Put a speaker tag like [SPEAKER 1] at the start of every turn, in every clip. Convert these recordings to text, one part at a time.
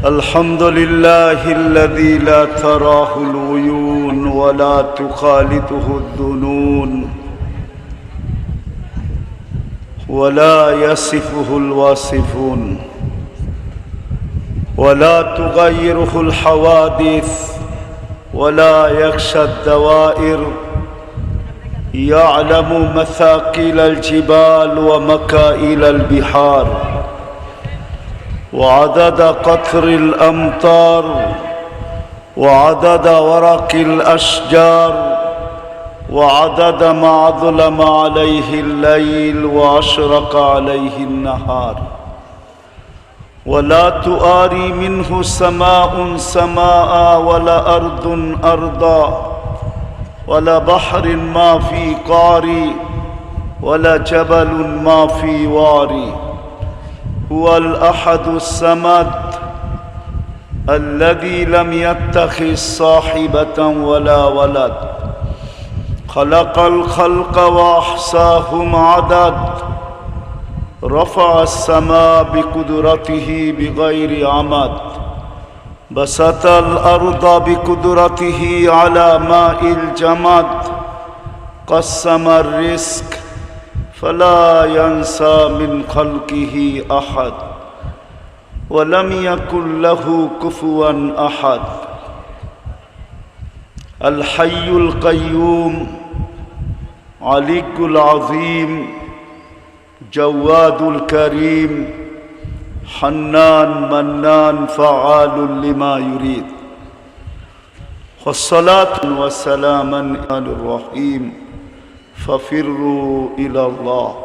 [SPEAKER 1] الحمد لله الذي لا تراه العيون ولا تخالطه الظنون ولا يصفه الواصفون ولا تغيره الحوادث ولا يخشى الدوائر يعلم مثاقيل الجبال ومكائل البحار وعدد قطر الأمطار وعدد ورق الأشجار وعدد ما ظلم عليه الليل وأشرق عليه النهار ولا تؤاري منه سماء سماء ولا أرض أرضا ولا بحر ما في قاري ولا جبل ما في واري هو الأحد الصمد الذي لم يتخذ صاحبة ولا ولد خلق الخلق وأحصاهم عدد رفع السماء بقدرته بغير عمد بسط الأرض بقدرته على ماء الجمد قسم الرزق فلا ينسى من خلقه أحد ولم يكن له كفوا أحد الحي القيوم علي العظيم جواد الكريم حنان منان فعال لما يريد والصلاة والسلام على الرحيم ففروا إلى الله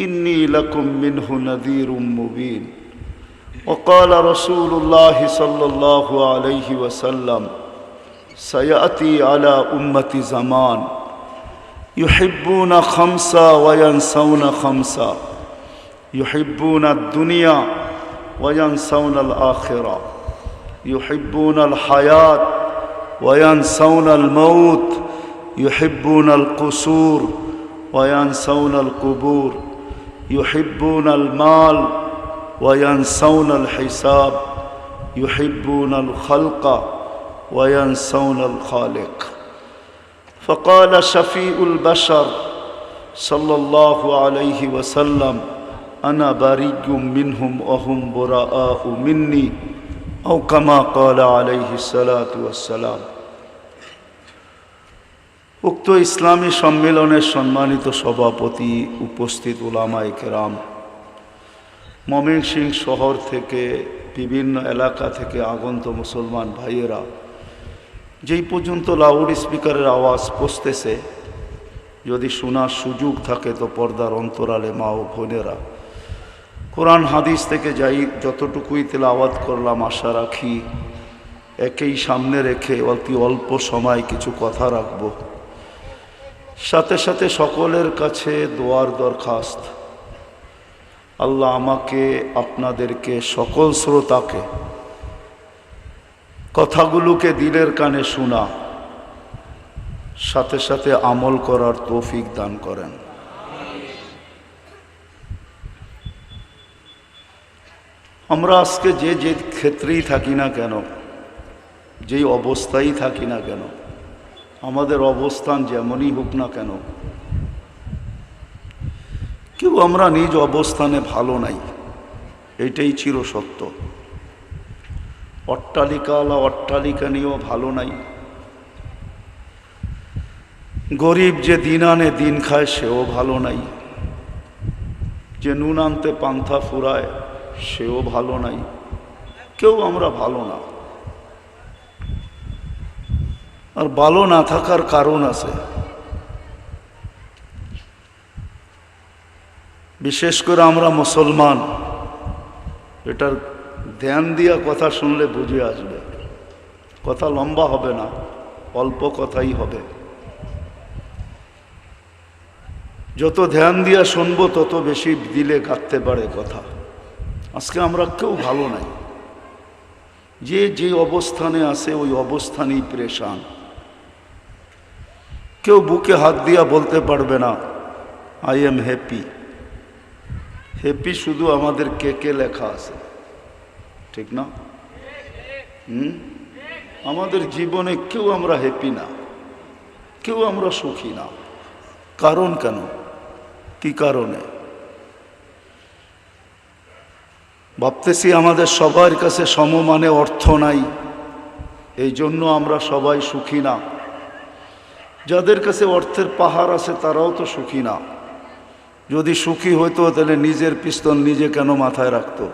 [SPEAKER 1] إني لكم منه نذير مبين وقال رسول الله صلى الله عليه وسلم سيأتي على أمة زمان يحبون خمسا وينسون خمسا يحبون الدنيا وينسون الآخرة يحبون الحياة وينسون الموت يحبون القصور وينسون القبور يحبون المال وينسون الحساب يحبون الخلق وينسون الخالق فقال شفيع البشر صلى الله عليه وسلم أنا بريء منهم وهم براء مني أو كما قال عليه الصلاة والسلام উক্ত ইসলামী সম্মেলনের সম্মানিত সভাপতি, উপস্থিত উলামায়ে কেরাম, ময়মনসিংহ শহর থেকে বিভিন্ন এলাকা থেকে আগত মুসলমান ভাইয়েরা, যেই পর্যন্ত লাউড স্পিকারের আওয়াজ পৌঁছতেছে, যদি শোনার সুযোগ থাকে তো পর্দার অন্তরালে মা ও বোনেরা, কোরআন হাদিস থেকে যাই যতটুকুই তেলাওয়াত করলাম, আশা রাখি একেই সামনে রেখে অতি অল্প সময় কিছু কথা রাখব। সাথে সাথে সকলের কাছে দোয়ার দরখাস্ত, আল্লাহ আমাকে আপনাদেরকে সকল শ্রোতাকে কথাগুলোকে দিলের কানে শোনা, সাথে সাথে আমল করার তৌফিক দান করেন। আমরা আজকে যে যে ক্ষেত্রেই থাকি না কেন, যেই অবস্থায় থাকি না কেন, আমাদের অবস্থান যেমনই হোক না কেন, কেউ আমরা নিজ অবস্থানে ভালো নাই, এইটাই চিরসত্য। অট্টালিকাওয়ালা অট্টালিকা নিয়েও ভালো নাই, গরিব যে দিন আনে দিন খায় সেও ভালো নাই, যে নুন আনতে পান্থা ফুরায় সেও ভালো নাই, কেউ আমরা ভালো না। আর ভালো না থাকার কারণ আছে, বিশেষ করে আমরা মুসলমান, এটার ধ্যান দিয়া কথা শুনলে বুঝে আসবে। কথা লম্বা হবে না, অল্প কথাই হবে। যত ধ্যান দিয়া শুনবো তত বেশি দিলে গাঁথতে পারে কথা। আজকে আমরা কেউ ভালো নাই, যে যে অবস্থানে আছে ওই অবস্থানেই পরেশান। কেউ বুকে হাত দিয়া বলতে পারবে না আই এম হ্যাপি। হ্যাপি শুধু আমাদের কেকে লেখা আছে, ঠিক না? আমাদের জীবনে কেউ আমরা হ্যাপি না, কেউ আমরা সুখী না। কারণ কেন? কি কারণে? ভাবতেছি আমাদের সবার কাছে সমমানে অর্থ নাই, এই জন্য আমরা সবাই সুখী না। যাদের কাছে অর্থের পাহাড় আছে তারাও তো সুখী না। যদি সুখী হইতো তাহলে নিজের পিস্তল নিজে কেন মাথায় রাখতো?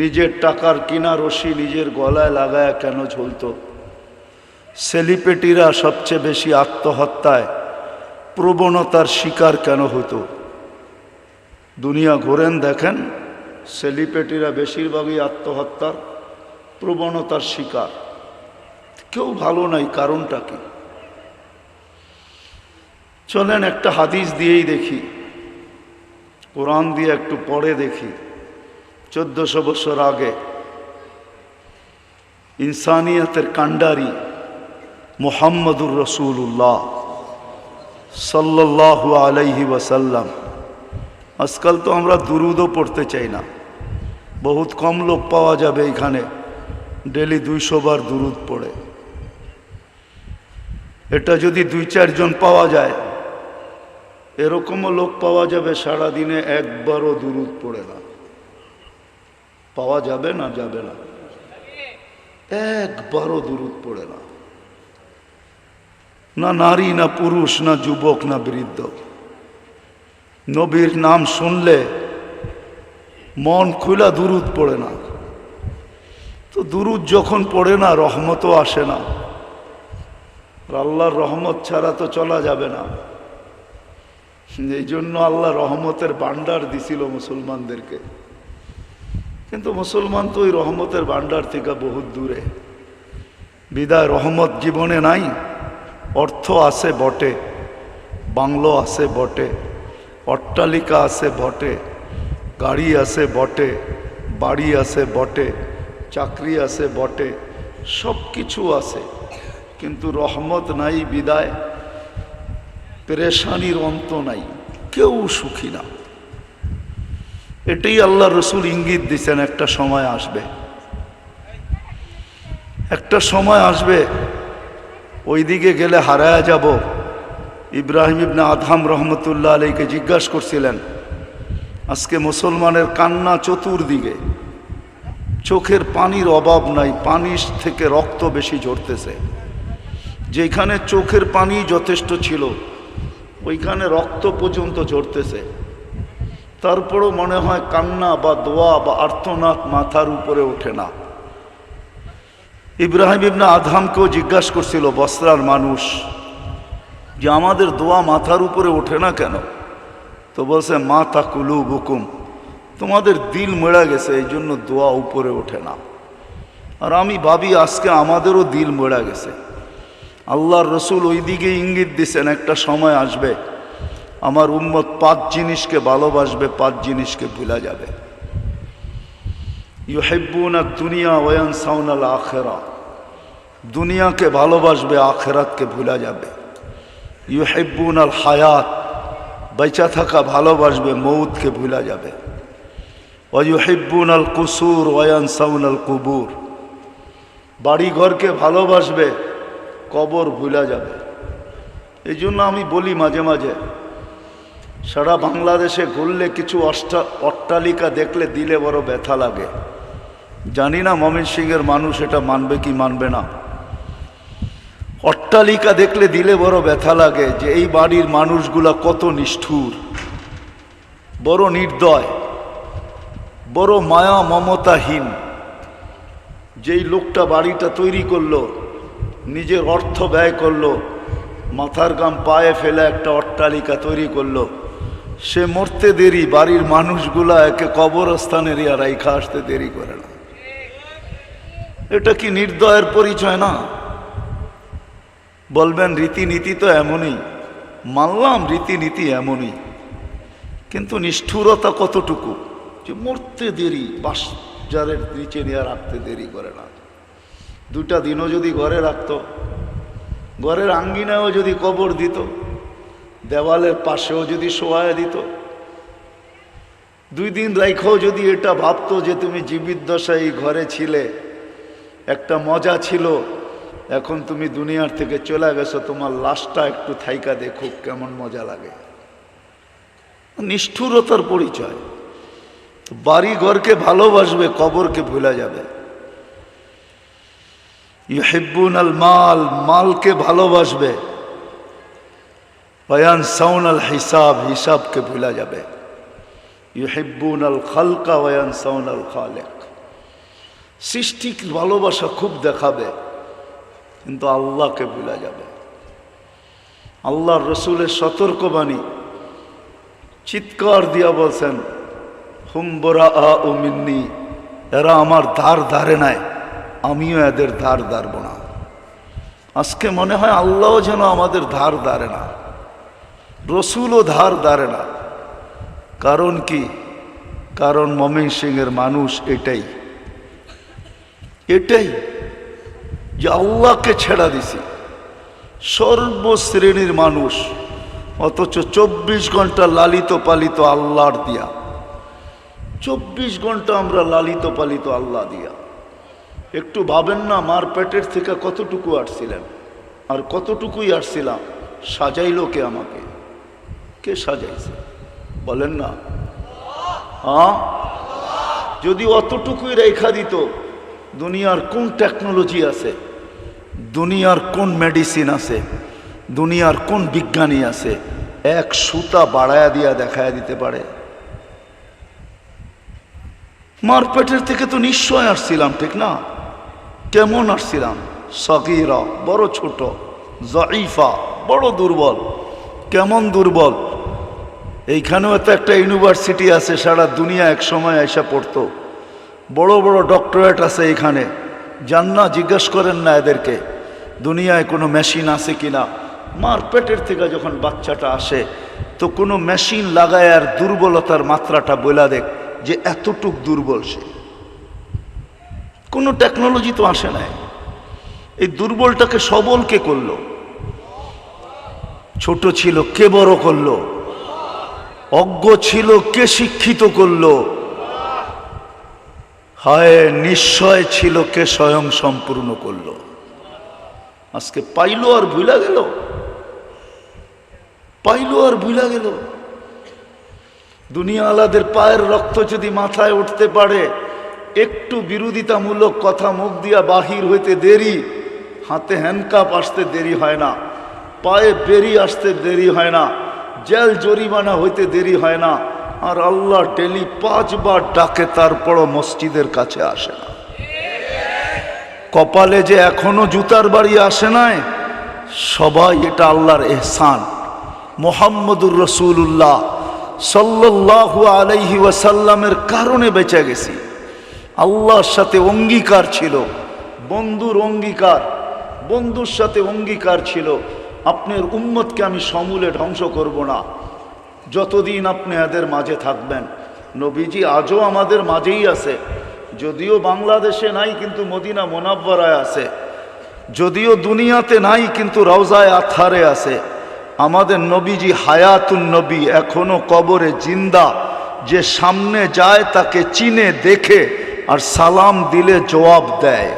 [SPEAKER 1] নিজের টাকার কিনা রশি নিজের গলায় লাগায় কেন ঝুলতো? সেলিব্রিটিরা সবচেয়ে বেশি আত্মহত্যায় প্রবণতার শিকার কেন হতো? দুনিয়া ঘোরেন দেখেন, সেলিব্রিটিরা বেশিরভাগই আত্মহত্যার প্রবণতার শিকার। কেউ ভালো নাই, কারণটা কি? চলেন একটা হাদিস দিয়েই দেখি, কোরআন দিয়ে একটু পড়ে দেখি। 1400 বছর আগে ইনসানিয়তের কান্ডারি মুহাম্মদুর রসুল্লাহ সাল্লাল্লাহু আলাইহি ওয়াসাল্লাম। আজকাল তো আমরা দুরুদও পড়তে চাই না, বহুত কম লোক পাওয়া যাবে এখানে ডেলি 200 বার দুরুদ পড়ে। এটা যদি 2-4 জন পাওয়া যায়, এরকমও লোক পাওয়া যাবে সারাদিনে একবারও দুরুদ পড়ে না। পাওয়া যাবে না? যাবে না? একবারও দুরুদ পড়ে না, না নারী, না পুরুষ, না যুবক, না বৃদ্ধ। নবীর নাম শুনলে মন খুলা দুরুদ পড়ে না। তো দুরুদ যখন পড়ে না, রহমতও আসে না। আল্লাহর রহমত ছাড়া তো চলা যাবে না। এই জন্য আল্লাহ রহমতের ভান্ডার দিছিল মুসলমানদেরকে। কিন্তু মুসলমান তো ওই রহমতের ভান্ডার থেকে বহুত দূরে। বিদায় রহমত জীবনে নাই। অর্থ আছে বটে, বাংলো আছে বটে, অট্টালিকা আছে বটে, গাড়ি আছে বটে, বাড়ি আছে বটে, চাকরি আছে বটে, সব কিছু আছে, কিন্তু রহমত নাই। বিদায় পেরেশানির অন্ত নাই, কেউ সুখী না। এটাই আল্লাহ রসুল ইঙ্গিত দিচ্ছেন, একটা সময় আসবে, একটা সময় আসবে, ওই দিকে গেলে হারায়া যাব। ইব্রাহিম ইবনে আদহাম রহমতুল্লাহ আলাইকে জিজ্ঞাসা করছিলেন, আজকে মুসলমানের কান্না চতুর্দিকে, চোখের পানির অভাব নাই, পানির থেকে রক্ত বেশি ঝরতেছে। যেখানে চোখের পানি যথেষ্ট ছিল ওইখানে রক্ত পর্যন্ত ঝরতেছে। তারপরও মনে হয় কান্না বা দোয়া বা আর্তনাদ মাথার উপরে ওঠে না। ইব্রাহিম ইবনে আদহামকেও জিজ্ঞাসা করছিল বসরার মানুষ যে আমাদের দোয়া মাথার উপরে ওঠে না কেন? তো বলছে মাতা কুলুবুকুম, তোমাদের দিল মরে গেছে, এই জন্য দোয়া উপরে ওঠে না। আর আমি ভাবি আজকে আমাদেরও দিল মরে গেছে। আল্লাহর রসুল ওই দিকে ইঙ্গিত দিছেন, একটা সময় আসবে আমার উম্মত 5 জিনিসকে ভালোবাসবে, 5 জিনিসকে ভুলা যাবে। ইউহিব্বুনা দুনিয়া ওয়া ইয়ানসাউনাল আখিরা, দুনিয়াকে ভালোবাসবে, আখিরাতকে ভুলা যাবে। ইউহিব্বুনাল হায়াত, বেঁচে থাকা ভালোবাসবে, মৌতকে ভুলা যাবে। ওয়া ইউহিব্বুনাল কুসুর ওয়া ইয়ানসাউনাল কুবুর, বাড়ি ঘরকে ভালোবাসবে, কবর ভুলা যাবে। এই জন্য আমি বলি মাঝে মাঝে, সারা বাংলাদেশে ঘুরলে কিছু অট্টালিকা দেখলে দিলে বড় ব্যথা লাগে। জানি না ময়মনসিংহের মানুষ এটা মানবে কি মানবে না। অট্টালিকা দেখলে দিলে বড় ব্যথা লাগে যে এই বাড়ির মানুষগুলা কত নিষ্ঠুর, বড় নির্দয়, বড় মায়া মমতাহীন। যেই লোকটা বাড়িটা তৈরি করলো, নিজের অর্থ ব্যয় করলো, মাথার ঘাম পায়ে ফেলে একটা অট্টালিকা তৈরি করলো, সে মরতে দেরি, বাড়ির মানুষগুলা একে কবরস্থানের রাইখা আসতে দেরি করে না। এটা কি নির্দয়ের পরিচয় না? বলবেন রীতিনীতি তো এমনই, মানলাম রীতিনীতি এমনই, কিন্তু নিষ্ঠুরতা কতটুকু যে মরতে দেরি, বাজারের নিচে নিয়ে রাখতে দেরি করে না। 2টা দিনও যদি ঘরে রাখতো, ঘরের আঙ্গিনায়ও যদি কবর দিত, দেওয়ালের পাশেও যদি শোয়ায় দিত, 2 দিন রাইখাও যদি এটা ভাবতো যে তুমি জীবিত দশায় এই ঘরে ছিলে, একটা মজা ছিল, এখন তুমি দুনিয়ার থেকে চলে গেছো, তোমার লাশটা একটু থাইকা দেখো কেমন মজা লাগে। নিষ্ঠুরতার পরিচয়। বাড়ি ঘরকে ভালোবাসবে, কবরকে ভুলে যাবে। ইউহিব্বুনাল মাল, মালকে ভালোবাসবে। ওয়ায়ানসাউনাল হিসাব, হিসাবকে ভুলে যাবে। ইউহিব্বুনাল খালকা ওয়ায়ানসাউনাল খালিক, সৃষ্টির ভালোবাসা খুব দেখাবে, কিন্তু আল্লাহকে ভুলে যাবে। আল্লাহর রসুলের সতর্কবাণী, চিৎকার দিয়া বলছেন, হুম বরাআউ মিন্নি, এরা আমার ধার ধারে নাই, আমিও এদের ধার ধারব না। আজকে মনে হয় আল্লাহও যেন আমাদের ধার ধারে না, রসুলও ধার ধারে না। কারণ কি? কারণ ময়মনসিংহের মানুষ এটাই যে আল্লাহকে ছেড়া দিছি, সর্বশ্রেণীর মানুষ, অথচ 24 ঘন্টা লালিত পালিত আল্লাহর দিয়া। 24 ঘন্টা আমরা লালিত পালিত আল্লাহ দিয়া। একটু ভাবেন না, মার পেটের থেকে কতটুকু আসছিলেন, আর কতটুকুই আসছিলাম, সাজাইলো কে আমাকে? কে সাজাইছে বলেন না? হ্যাঁ, যদি অতটুকুই রেখা দিত, দুনিয়ার কোন টেকনোলজি আছে, দুনিয়ার কোন মেডিসিন আছে, দুনিয়ার কোন বিজ্ঞানী আছে এক সুতা বাড়ায়া দিয়া দেখায়া দিতে পারে? মার পেটের থেকে তো নিশ্চয় আসছিলাম, ঠিক না? কেমন আসছিলাম? সগীরা, বড় ছোট, জঈফা, বড় দুর্বল। কেমন দুর্বল? এইখানেও তো একটা ইউনিভার্সিটি আছে, সারা দুনিয়া এক সময় এসে পড়তো, বড় বড় ডক্টরেট আছে এখানে। যান না, জিজ্ঞেস করেন না এদেরকে দুনিয়ায় কোনো মেশিন আছে কিনা। মার পেটের থেকে যখন বাচ্চাটা আসে, তো কোনো মেশিন লাগায় আর দুর্বলতার মাত্রাটা বলা দেখ যে এতটুক দুর্বল সে। কোনো টেকনোলজি তো আসে নাই। এই দুর্বলটাকে সবল কে করলো? ছোট ছিল কে বড় করলো? অজ্ঞ ছিল কে শিক্ষিত করলো? হায় নিশ্চয় ছিল কে স্বয়ং সম্পূর্ণ করলো? আজকে পাইলো আর ভুলা গেল, পাইলো আর ভুলা গেল। দুনিয়া আলাদের পায়ের রক্ত যদি মাথায় উঠতে পারে, একটু বিরোধিতামূলক কথা মুখ দিয়া বাহির হইতে দেরি, হাতে হ্যান্ডকাপ আসতে দেরি হয় না, পায়ে বেরি আসতে দেরি হয় না, জেল জরিমানা হইতে দেরি হয় না, আর আল্লাহ ডেলি 5 বার ডাকে, তারপরও মসজিদের কাছে আসে না। কপালে যে এখনো জুতার বাড়ি আসে নাই, সবাই এটা আল্লাহর এহসান। মুহাম্মদুর রাসূলুল্লাহ সাল্লাল্লাহু আলাইহি ওয়াসাল্লামের কারণে বেঁচে গেছি। আল্লাহর সাথে অঙ্গীকার ছিল, বন্ধুর অঙ্গীকার, বন্ধুর সাথে অঙ্গীকার ছিল, আপনার উম্মতকে আমি সমূলে ধ্বংস করব না যতদিন আপনি এদের মাঝে থাকবেন। নবীজি আজও আমাদের মাঝেই আছে, যদিও বাংলাদেশে নাই কিন্তু মদিনা মুনাব্বারায় আছে, যদিও দুনিয়াতে নাই কিন্তু রওজায়ে আতহারে আছে। আমাদের নবীজি হায়াতুন নবী, এখনো কবরে জিন্দা। যে সামনে যায় তাকে চিনে দেখে আর সালাম দিলে জবাব দেয়,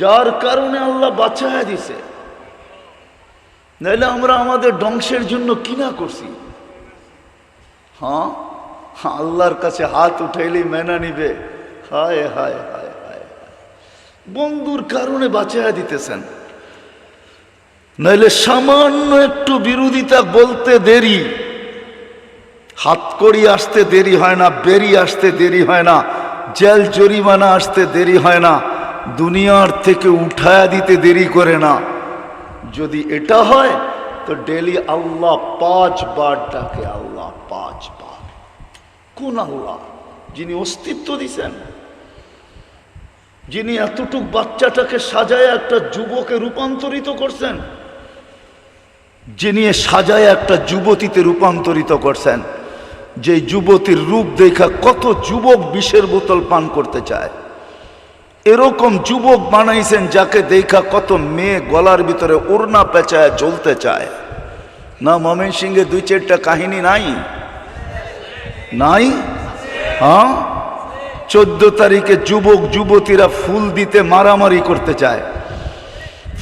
[SPEAKER 1] যার কারণে আল্লাহ বাঁচায়া দিছে। নাহলে আমরা আমাদের ধ্বংসের জন্য কিনা করছি। হ্যাঁ, আল্লাহর কাছে হাত উঠাইলেই মেনা নিবে। হায় হায় হায় হায়, বন্ধুর কারণে বাঁচায়া দিতেছেন। নাহলে সামান্য একটু বিরোধিতা বলতে দেরি, হাতকড়ি আসতে দেরি হয় না, বেরি আসতে দেরি হয় না, জেল জরিমানা আসতে দেরি হয় না, দুনিয়ার থেকে উঠায়া দিতে দেরি করে না। যদি এটা হয় তো ডেলি আল্লাহ 5 বার ডাকে, আল্লাহ 5 বার। কোন আল্লাহ? যিনি অস্তিত্ব দিছেন, যিনি এতটুক বাচ্চাটাকে সাজায় একটা যুবকে রূপান্তরিত করছেন, যিনি সাজায় একটা যুবতীতে রূপান্তরিত করছেন, যে যুবতীর রূপ দেখা কত যুবক বিষের বোতল পান করতে চায়। এরকম যুবক বানাইছেন যাকে দেখা কত মেয়ে গলার ভিতরে ওড়না পেঁচায় জ্বলতে চায়। না ময়মনসিংহে 2-4টা কাহিনী নাই? নাই? হ্যাঁ, 14 তারিখে যুবক যুবতীরা ফুল দিতে মারামারি করতে চায়,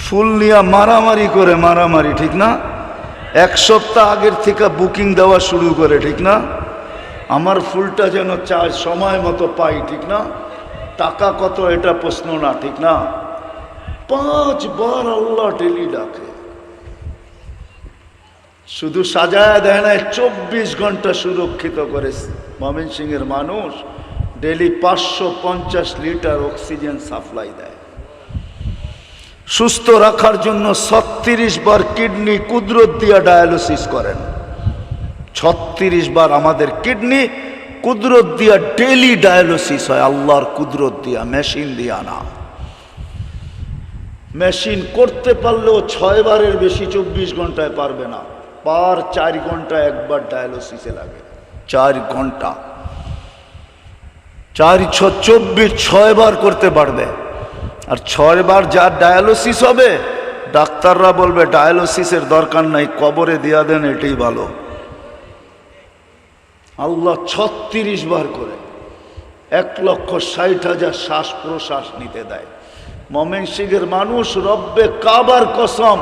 [SPEAKER 1] ফুল নিয়ে মারামারি করে, মারামারি ঠিক না? 1 সপ্তাহ আগের থেকে বুকিং দেওয়া শুরু করে, ঠিক না? আমার ফুলটা যেন চাই সময় মতো পাই, ঠিক না? টাকা কত এটা প্রশ্ন না, ঠিক না? 5 বার আল্লাহ ডেলি ডাকে, শুধু সাজায় দেয় না, 24 ঘন্টা সুরক্ষিত করে ময়মনসিংহের মানুষ ডেলি 550 লিটার অক্সিজেন সাপ্লাই দেয়। সুস্থ রাখার জন্য 36 বার কিডনি কুদরত দিয়া ডায়ালিসিস করেন। 36 বার আমাদের কিডনি কুদরত দিয়া ডেলি ডায়ালিসিস হয়, আল্লাহর কুদরত দিয়া, মেশিন দিয়া না। মেশিন করতে পারলেও 6 বারের বেশি 24 ঘন্টায় পারবে না। পার 4 ঘন্টা একবার ডায়ালিসিসে লাগে, 4 ঘন্টা, 4 6 24, 6 বার করতে পারবে। আর 6 বার যার ডায়ালিসিস হবে, ডাক্তাররা বলবে ডায়ালিসিসের দরকার নাই, কবরে দিয়া দেন, এটাই ভালো। আল্লাহ 36 বার করে 1,60,000 শ্বাস প্রশ্বাস নিতে দেয়। ময়মনসিংহের মানুষ রব্বে কাবার কসম,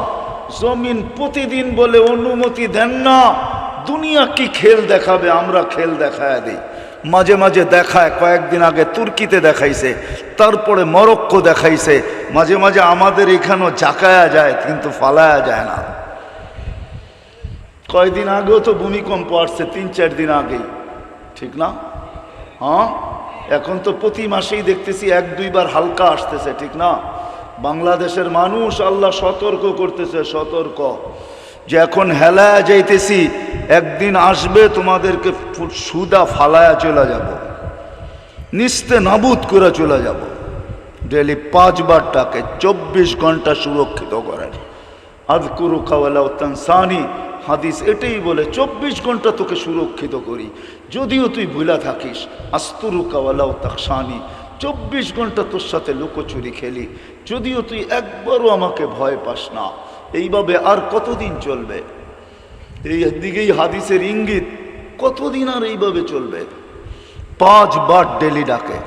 [SPEAKER 1] জমিন প্রতিদিন বলে অনুমতি দেন না, দুনিয়া কি খেল দেখাবে, আমরা খেল দেখায় দিই। মাঝে মাঝে দেখায়, কয়েকদিন আগে তুর্কিতে দেখাইছে, তারপরে মরক্কো দেখাইছে, মাঝে মাঝে আমাদের এখানেও জাকায়া যায় কিন্তু ফালায়া যায় না। কয়েকদিন আগেও তো ভূমিকম্প আসছে, 3-4 দিন আগেই, ঠিক না? হ্যাঁ, এখন তো প্রতি মাসেই দেখতেছি 1-2 বার হালকা আসতেছে, ঠিক না? বাংলাদেশের মানুষ আল্লাহ সতর্ক করতেছে, সতর্ক, যে এখন হেলায়া যাইতেছি, একদিন আসবে তোমাদেরকে সুদা ফালায়া চলে যাব, নিস্তে নাবুদ করে চলে যাব। ডেলি 5 বার ডাকে, 24 ঘন্টা সুরক্ষিত করেন। আযকুরুকা ওয়ালাউ তানসানি, হাদিস এটাই বলে, 24 ঘন্টা তোকে সুরক্ষিত করি, যদিও তুই ভুলা থাকিস। আস্তুরুকা ওয়ালাউ তাকশানি, 24 ঘন্টা তোর সাথে লুকোচুরি খেলি, যদিও তুই একবারও আমাকে ভয় পাস না। এইভাবে আর কতদিন চলবে? এই দিকেই হাদিসের ইঙ্গিত, কতদিন আর এইভাবে চলবে? 5 বার ডেলি ডাকে,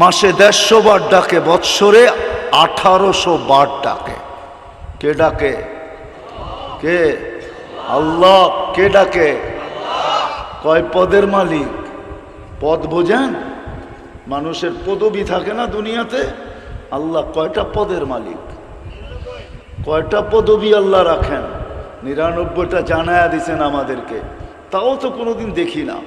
[SPEAKER 1] মাসে 150 বার ডাকে, বৎসরে 1800 বার ডাকে। কে ডাকে? কে? আল্লাহ। কে ডাকে? কয় পদের মালিক? পদ বোঝেন? মানুষের পদবি থাকে না দুনিয়াতে, আল্লাহ কয়টা পদের মালিক, কয়টা পদবি আল্লাহ রাখেন? 99টা জানায়া দিছেন আমাদেরকে, তাও তো কোনোদিন দেখি না।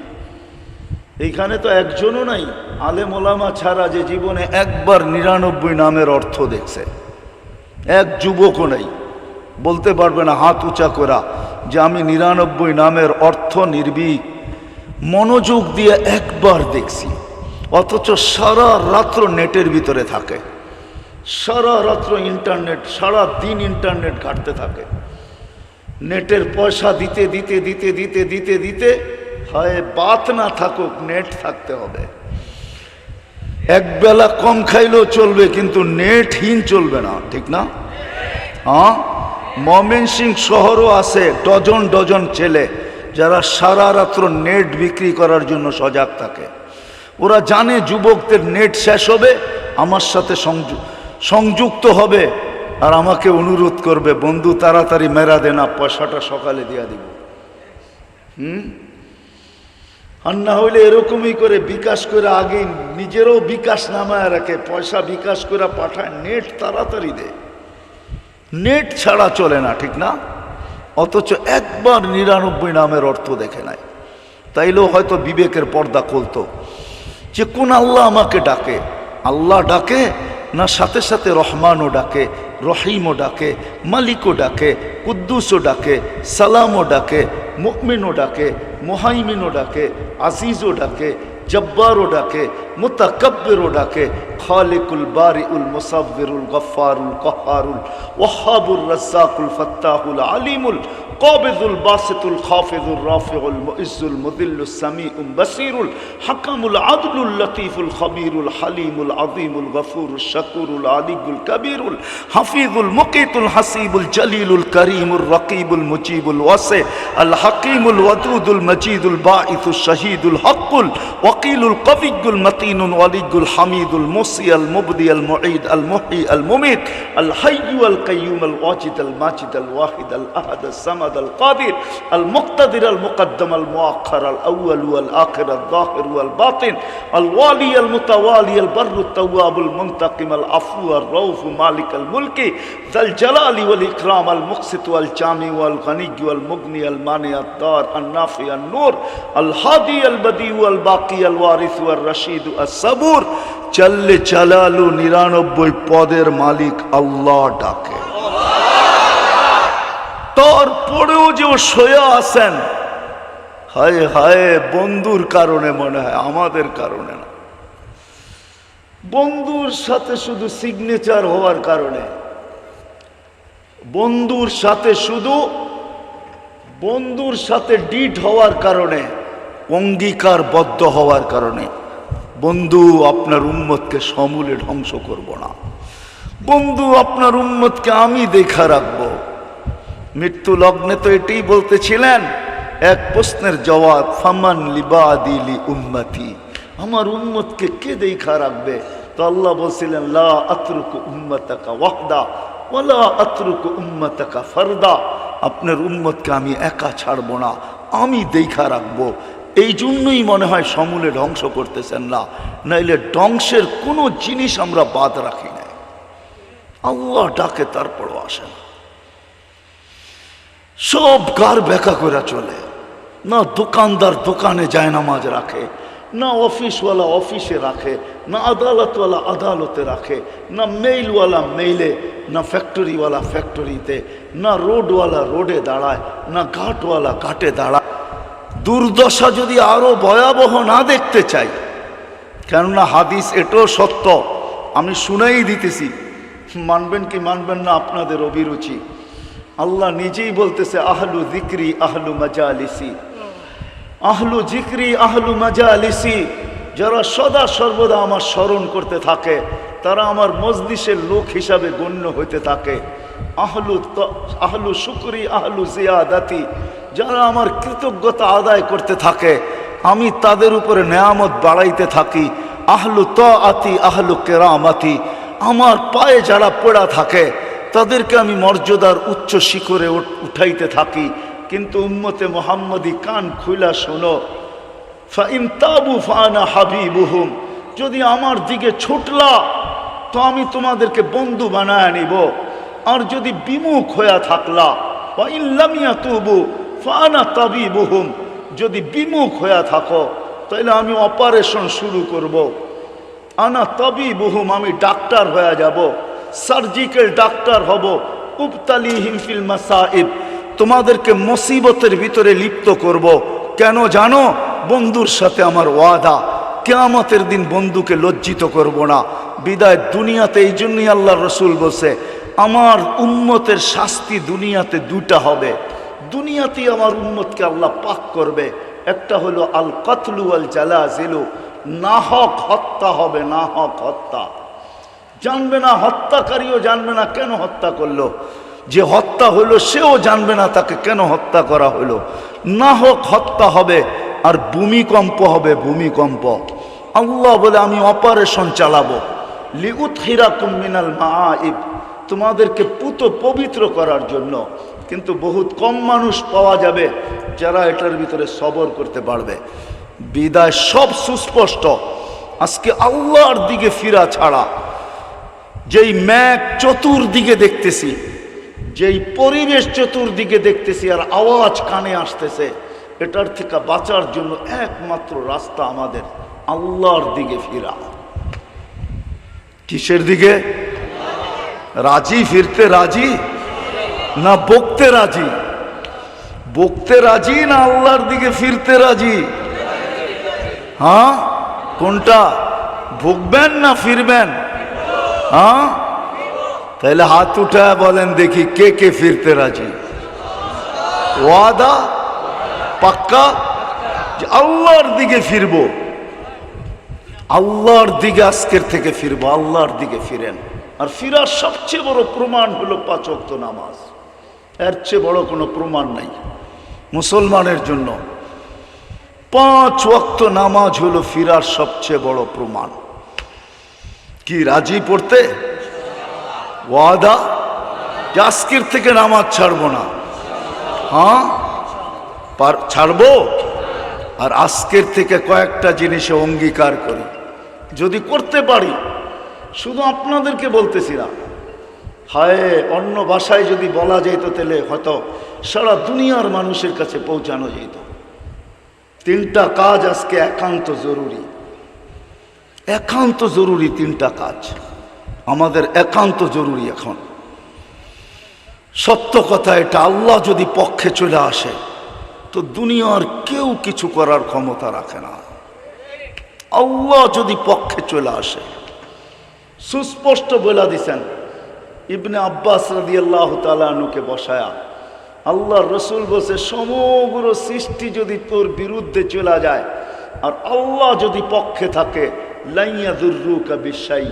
[SPEAKER 1] এইখানে তো একজনও নাই আলেম ওলামা ছাড়া যে জীবনে একবার 99 নামের অর্থ দেখছে, এক যুবকও নেই বলতে পারবে না হাত উঁচা করা যে আমি 99 নামের অর্থ নির্ভীক মনোযোগ দিয়ে একবার দেখছি। অথচ সারা রাত্র নেটের ভিতরে থাকে, সারা রাত্র ইন্টারনেট, সারা দিন ইন্টারনেট ঘাটতে থাকে। নেটের পয়সা দিতে দিতে দিতে দিতে দিতে দিতে হয় বাত না থাকুক, নেট থাকতে হবে। একবেলা কম খাইলেও চলবে, কিন্তু নেটহীন চলবে না, ঠিক না? হ্যাঁ, ময়মনসিংহ শহরও আছে ডজন ডজন ছেলে যারা সারা রাত্র নেট বিক্রি করার জন্য সজাগ থাকে। ওরা জানে যুবকদের নেট শেষ হবে, আমার সাথে সংযুক্ত হবে আর আমাকে অনুরোধ করবে, বন্ধু তাড়াতাড়ি মেরা দেনা, পয়সাটা সকালে দিয়া দিব। আর না হইলে এরকমই করে বিকাশ করে, আগে নিজেরও বিকাশ নামায় রাখে, পয়সা বিকাশ করে পাঠায়, নেট তাড়াতাড়ি দেয়, নেট ছাড়া চলে না, ঠিক না? অথচ একবার 99 নামের অর্থ দেখে নাই, তাইলেও হয়তো বিবেকের পর্দা খুলতো যে কোন আল্লাহ আমাকে ডাকে। আল্লাহ ডাকে না সাথে সাথে রহমানও ডাকে, রহিমও ডাকে, মালিকও ডাকে, কুদ্দুসও ডাকে, সালামও ডাকে, মুমিনও ডাকে, মুহাইমিনও ডাকে, আজিজও ডাকে, জব্বারও ডাকে, মুতাকাব্বিরও ডাকে, খালিকুল বারিউল মুসাব্বিরুল গফফারুল কাহ্হারুল ওয়াহ্হাবুর রাজ্জাকুল ফাত্তাহুল আলিমুল কাবিদুল বাসিতুল খাফিজুর রাফিউল মুইজ্জুল মুদিল্লুস সামিউল বাসিরুল হাকামুল আদলুল লতীফুল খবীরুল হালিমুল আযীমুল গফুরুশ শাকুরুল আলিয়ুল কবীরুল হাফিজুল মুকিতুল হাসিবুল জলিলুল করিমুর রকিবুল মুজিবুল ওয়াসি আল হাকিমুল ওয়াদুদুল মজিদুল বাঈসুশ শাহীদুল হকুল ওয়াকিলুল কবিয়ুল মতিনুল ওয়ালিয়ুল হামিদুল মুসি আল মুবদি আল মুঈদ আল মুহয়ি আল মুমীত আল হাইয়্যু আল কাইয়্যুম আল ওয়াজিদ আল মাজিদ আল ওয়াহিদ আল আহাদ আল সামাদ আল কাদির আল মুক্তাদির আল মুকদ্দম আল মুআখ্খার আল আউয়াল ওয়াল আখির আল যাহির ওয়াল বাতিন আল ওয়ালি আল মুতাওয়ালি আল বাররু তাওয়াবুল মুনতাকিম আল আফু আর রাউফ মালিক আল মুলকি যাল জালালি ওয়াল ইকরাম আল মুকসিত ওয়াল জামি ওয়াল গনি ওয়াল মুগনি আল মানি আল দার আল নাফি আল নূর আল হাদি আল বদি ওয়াল বাকি আল ওয়ারিস ওয়াল রশিদ আল সাবুর জাল্লে জালালু 99 পদের মালিক আল্লাহ ডাকে। তারপরেও যে ও শোয়া আছেন, হায় হায়, বন্ধুর কারণে মনে হয়, আমাদের কারণে না। বন্ধুর সাথে শুধু সিগনেচার হওয়ার কারণে, বন্ধুর সাথে ডিড হওয়ার কারণে, অঙ্গীকারবদ্ধ হওয়ার কারণে বন্ধু আপনার উম্মতকে সমূলে ধ্বংস করব না। বন্ধু আপনার উম্মতকে আমি দেখা রাখবো। মৃত্যু লগ্নে তো এটাই বলতেছিলেন, এক প্রশ্নের জবাব, ফামান লিবাদি লি উম্মতি, আমার উম্মতকে কে দেখা রাখবে? তো আল্লাহ বলছিলেন, লা আতরুকু উম্মতাকা ওয়াহদা ওয়ালা আতরুকু উম্মতাকা ফারদা, আপনার উম্মতকে আমি একা ছাড়বো না, আমি দেখা রাখবো। এই জন্যই মনে হয় সমূলে ধ্বংস করতেছেন না, নাইলে ধ্বংসের কোনো জিনিস আমরা বাদ রাখি না। আল্লাহ ডাকে তারপরও আসে না। সব গার বেকা করে চলে না। দোকানদার দোকানে যায় নামাজ রাখে না, অফিসওয়ালা অফিসে রাখে না, আদালতওয়ালা আদালতে রাখে না, মেইলওয়ালা মেইলে না, ফ্যাক্টরিওয়ালা ফ্যাক্টরিতে না, রোডওয়ালা রোডে দাঁড়ায় না, ঘাটওয়ালা ঘাটে দাঁড়ায়। দুর্দশা যদি আরো ভয়াবহ না দেখতে চাই, কেননা হাদিস এটাও সত্য, আমি শুনাই দিতেছি, মানবেন কি মানবেন না আপনাদের অভিরুচি। আল্লাহ নিজেই বলতেছে, আহলু যিকরি আহলু মাজালিসি, আহলু যিকরি আহলু মাজালিসি, যারা সদা সর্বদা আমার স্মরণ করতে থাকে তারা আমার মজলিসের লোক হিসাবে গণ্য হইতে থাকে। আহলু শুকরি আহলু জিয়াদাতি, যারা আমার কৃতজ্ঞতা আদায় করতে থাকে আমি তাদের উপরে নেয়ামত বাড়াইতে থাকি। আহলু তাআতি আহলু কেরামাতি, আমার পায়ে যারা পড়া থাকে তাদেরকে আমি মর্যাদার উচ্চ শিখরে উঠাইতে থাকি। কিন্তু উম্মতে মুহাম্মদী কান খুইলা শোনো, ফাইন তাবু ফানা হাবিবুহুম, যদি আমার দিকে ছুটলা তো আমি তোমাদেরকে বন্ধু বানায় নিব, আর যদি বিমুখ হইয়া থাকলা, ওয়াইন লাম ইয়াতুবু ফানা তাবিবুহুম, যদি বিমুখ হইয়া থাকো তাহলে আমি অপারেশন শুরু করব। আনা তাবিবুহুম, আমি ডাক্তার হয়ে যাব, সার্জিক্যাল ডাক্তার হব। উবতালিহিম ফিল মাসাইব, তোমাদেরকে মুসিবতের ভিতরে লিপ্ত করব। কেন জানো? বন্ধুর সাথে আমার ওয়াদা, কিয়ামতের দিন বন্ধুকে লজ্জিত করব না। বিদায় দুনিয়াতে, এই জন্যই আল্লাহর রাসূল বলছে, আমার উম্মতের শাস্তি দুনিয়াতে দুটা হবে। দুনিয়াতেই আমার উম্মতকে আল্লাহ পাক করবে, একটা হলো আল কতলু আল জালাজিলু, নাহক হত্যা হবে, নাহক হত্যা। জানবে না, হত্যাকারীও জানবে না কেন হত্যা করলো, যে হত্যা হলো সেও জানবে না তাকে কেন হত্যা করা হলো। নাহক হত্যা হবে। আর ভূমিকম্প হবে, ভূমিকম্প। আল্লাহ বলে, আমি অপারেশন চালাবো, লিউতহিরাকুম মিনাল মাআইব, তোমাদেরকে পবিত্র করার জন্য। কিন্তু বহুত কম মানুষ পাওয়া যাবে যারা এটার ভিতরে সবর করতে পারবে। বিদায় সব সুস্পষ্ট। আজকে আল্লাহর দিকে ফিরা ছাড়া, যেই ম্যাঘ চতুর্দিকে দেখতেছি, যেই পরিবেশ চতুর্দিকে দেখতেছি, আর আওয়াজ কানে আসতেছে, এটার থেকে বাঁচার জন্য একমাত্র রাস্তা আমাদের আল্লাহর দিকে ফিরা। কিসের দিকে? রাজি, ফিরতে রাজি না বকতে রাজি? বকতে রাজি না আল্লাহর দিকে ফিরতে রাজি? হ্যাঁ, কোনটা? ভুগবেন না ফিরবেন? হ্যাঁ, তাহলে হাত উঠায় বলেন দেখি কে কে ফিরতে রাজি? ওয়াদা পাক্কা যে আল্লাহর দিকে ফিরবো, আল্লাহর দিকে আজকের থেকে ফিরবো, আল্লাহর দিকে ফিরেন। আর ফিরার সবচেয়ে বড় প্রমাণ হলো 5 ওয়াক্ত নামাজ। এর চেয়ে বড় কোনো প্রমাণ নাই মুসলমানের জন্য। 5 ওয়াক্ত নামাজ হলো ফিরার সবচেয়ে বড় প্রমাণ। কি রাজি পড়তে? ওয়াদা যে আজকের থেকে নামাজ ছাড়বো না? হ্যাঁ ছাড়বো। আর আজকের থেকে কয়েকটা জিনিসে অঙ্গীকার করি, যদি করতে পারি, শুধু আপনাদেরকে বলতেছি না, হায় অন্য ভাষায় যদি বলা যেত তাহলে হয়তো সারা দুনিয়ার মানুষের কাছে পৌঁছানো যেত। 3টা কাজ আজকে একান্ত জরুরি, একান্ত জরুরি। 3টা কাজ আমাদের একান্ত জরুরি এখন। সত্য কথা এটা, আল্লাহ যদি পক্ষে চলে আসে তো দুনিয়ার কেউ কিছু করার ক্ষমতা রাখে না। আল্লাহ যদি পক্ষে চলে আসে, সুস্পষ্ট বলে দিছেন। ইবনে আব্বাস রাদিয়াল্লাহু তাআলা আনহুকে বসায়া আল্লাহর রসুল বলছে, সমগ্র সৃষ্টি যদি তোর বিরুদ্ধে চলে যায় আর আল্লাহ যদি পক্ষে থাকে, লা ইয়াদুররুকা বিশাই,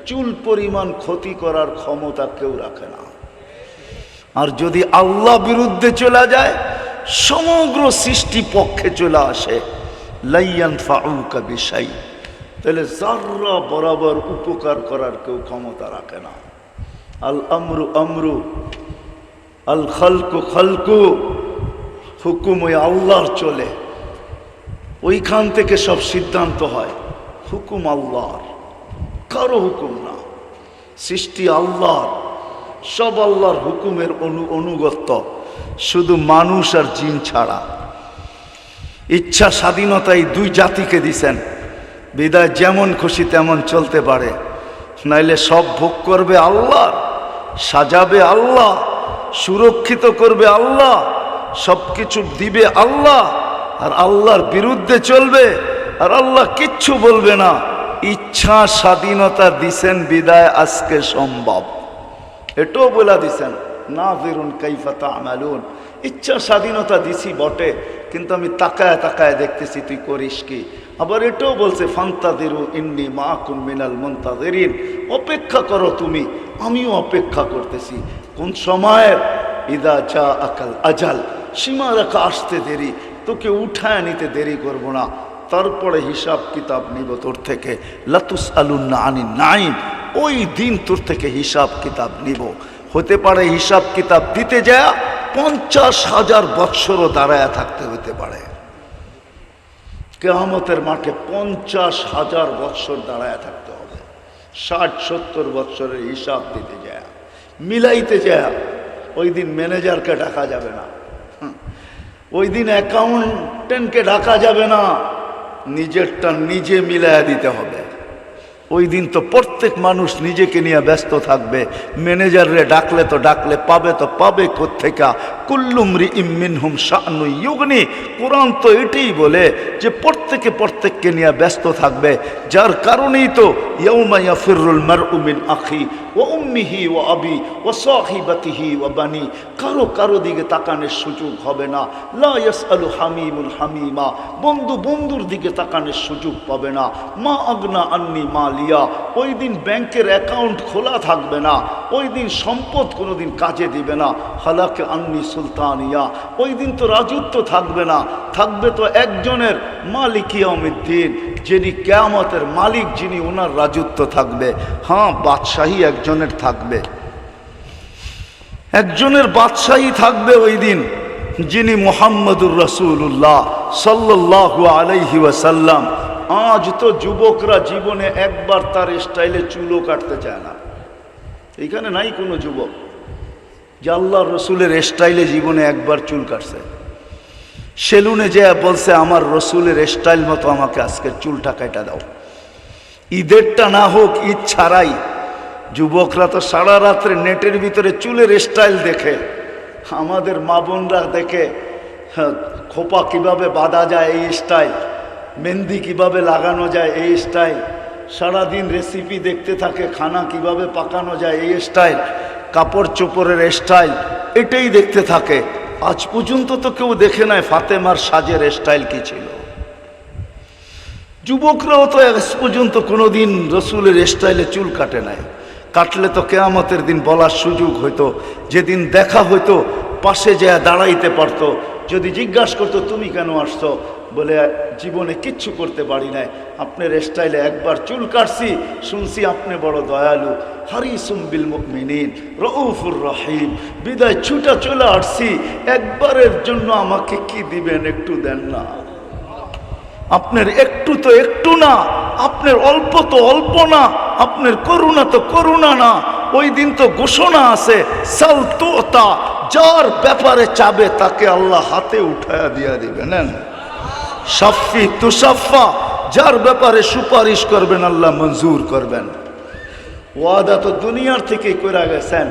[SPEAKER 1] চুল পরিমাণ ক্ষতি করার ক্ষমতা কেউ রাখে না। আর যদি আল্লাহ বিরুদ্ধে চলে যায়, সমগ্র সৃষ্টি পক্ষে চলে আসে, লা ইয়ানফাউকা বিশাই, তাহলে যাররা বরাবর উপকার করার কেউ ক্ষমতা রাখে না। আল আমরু আমরু আল খালকু খালকু, হুকুম ওই আল্লাহর চলে, ওইখান থেকে সব সিদ্ধান্ত হয়। হুকুম আল্লাহর, কারো হুকুম না। সৃষ্টি আল্লাহর, সব আল্লাহর হুকুমের অনুগত্য, শুধু মানুষ আর জিন ছাড়া। ইচ্ছা স্বাধীনতাই 2 জাতিকে দিছেন, বিদায় যেমন খুশি তেমন চলতে পারে, নাইলে সব ভোগ করবে আল্লাহ, সাজাবে আল্লাহ, সুরক্ষিত করবে আল্লাহ, সব কিছু দিবে আল্লাহ, আর আল্লাহর বিরুদ্ধে চলবে আর আল্লাহ কিচ্ছু বলবে না। ইচ্ছা স্বাধীনতা দিছেন বিদায় আজকে সম্ভব। এটাও বলে দিছেন, নাযিরুন কাইফা তা'মালুন, ইচ্ছা স্বাধীনতা দিছি বটে, কিন্তু আমি তাকায় তাকায় দেখতেছি তুই করিস কি। আবার এটাও বলছে, ফান্তাযিরু ইন্নী মাআকুম মিনাল মুনতাযিরিন, অপেক্ষা করো তুমি, আমিও অপেক্ষা করতেছি। কোন সময়ের? ইদা জাআকাল আজাল, সীমারেখা আসতে দেরি, তোকে উঠায় নিতে দেরি করব না, তারপরে হিসাব কিতাব নিব তোর থেকে। লাতুসআলুন্না আনিন নাঈম, ওই দিন তোর থেকে হিসাব কিতাব নিব। হতে পারে হিসাব কিতাব দিতে যায় 50,000 বৎসরও দাঁড়ায় থাকতে হতে পারে। কিয়ামতের মাঠে 50,000 বৎসর দাঁড়ায় থাকতে হবে। 60-70 বৎসরের হিসাব দিতে যায়, মিলাইতে যায়। ওই দিন ম্যানেজারকে ডাকা যাবে না, ওই দিন অ্যাকাউন্টেন্টকে ডাকা যাবে না, নিজেরটা নিজে মিলাইয়া দিতে হবে। ওই দিন তো প্রত্যেক মানুষ নিজেকে নিয়ে ব্যস্ত থাকবে। ম্যানেজাররে ডাকলে তো ডাকলে, পাবে তো পাবে কোত্থেকা। কুল্লু মরিইম মিনহুম শা'নুন ইউগনি, কোরআন তো এটাই বলে যে প্রত্যেককে নিয়ে ব্যস্ত থাকবে। যার কারণেই তো ইয়াউমা ইয়াফিরুল মারউ মিন আখি ওয়া উম্মিহি ওয়া আবি ওয়া সাহিবাতিহি ওয়া বানি, কারো দিকে তাকানোর সুযোগ হবে না। লা ইয়াসআলু হামিমুন হামিমা, বন্ধু বন্ধুর দিকে তাকানোর সুযোগ পাবে না। মা আগনা আন্নি মালিয়া, ওই দিন ব্যাংকের অ্যাকাউন্ট খোলা থাকবে না, ওই দিন সম্পদ কোনোদিন কাজে দিবে না। হালাকে আন্নি সুলতানিয়া, ওই দিন তো রাজত্ব থাকবে না, থাকবে তো একজনের, মালিক ইয়াউমিদ্দিন, যিনি কিয়ামতের মালিক, যিনি ওনার রাজত্ব থাকবে। হ্যাঁ, বাদশাহী একজনের থাকবে, একজনের বাদশাহী থাকবে ওই দিন, যিনি মুহাম্মদুর রাসূলুল্লাহ সাল্লাল্লাহু আলাইহি ওয়াসাল্লাম। আজ তো যুবকরা জীবনে একবার তার স্টাইলে চুলও কাটতে চায় না। এখানে নাই কোনো যুবক যে আল্লাহর রসুলের স্টাইলে জীবনে একবার চুল কাটছে। সেলুনে যে বলছে আমার রসুলের স্টাইল মতো আমাকে আজকে চুলটা কাটা দাও। ঈদেরটা না হোক, ঈদ ছাড়াই যুবকরা তো সারা রাত্রে নেটের ভিতরে চুলের স্টাইল দেখে। আমাদের মা বোনরা দেখে খোপা কিভাবে বাঁধা যায় এই স্টাইল, মেহেন্দি কিভাবে লাগানো যায় এই স্টাইল, সারাদিন রেসিপি দেখতে থাকে, খানা কিভাবে পাকানো যায়, এই স্টাইল, কাপড় চোপড়ের স্টাইল, এটাই দেখতে থাকে। আজ পর্যন্ত তো কেউ দেখে নাই ফাতেমার সাজের স্টাইল কি ছিল। যুবকরাও তো আজ পর্যন্ত কোনোদিন রসুলের স্টাইলে চুল কাটে নাই। কাটলে তো কেয়ামতের দিন বলার সুযোগ হইতো, যেদিন দেখা হইতো পাশে যায় দাঁড়াইতে পারতো। যদি জিজ্ঞাসা করতো তুমি কেন আসছো, বলে জীবনে কিচ্ছু করতে পারি নাই, আপনার স্টাইলে একবার চুল কাটছি, শুনছি আপনি বড় দয়ালু, হারিসুম বিল মুমিনিন রউফুর রহিম, বিদায় ছুটা চলে আসছি, একবারের জন্য আমাকে কি দিবেন, একটু দেন না। আপনার একটু তো একটু না, আপনার অল্প তো অল্প না, আপনার করুণা তো করুণা না। ওই দিন তো ঘোষণা আছে, সাল তোতা, যার ব্যাপারে চাবে তাকে আল্লাহ হাতে উঠায়া দিয়া দিবেন। শাফি তুসাফা, যার ব্যাপারে সুপারিশ করবেন আল্লাহ মঞ্জুর করবেন। ওয়াদা তো দুনিয়ার থেকেই করে গেছেন,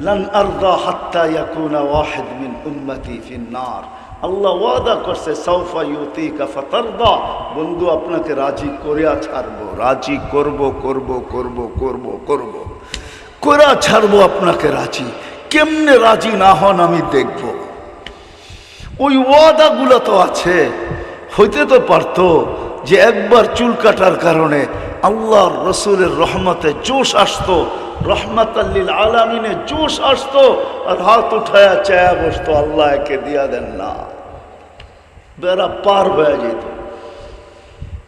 [SPEAKER 1] লান আরদা হাত্তা ইয়াকুনা ওয়াহিদ মিন উম্মতি ফিন নার। আল্লাহ ওয়াদা করছে সাউফা ইউতিকা ফাতারদা, বন্ধু আপনাকে রাজি করিয়া ছাড়বো, রাজি করব করব করব করব করব করা ছাড়বো আপনাকে রাজি। কেমনে রাজি না হন আমি দেখব। ওই ওয়াদাগুলো তো আছে। হইতে তো পারতো যে একবার চুল কাটার কারণে আল্লাহর রসুলের রহমতে জোশ আসতো, রহমাতাল্লিল আলামিনে জোশ আসতো, আর হাত উঠায়া চায়া বসতো, আল্লাহ একে দিয়া দেন না, বেড়া পার হয়ে যেত।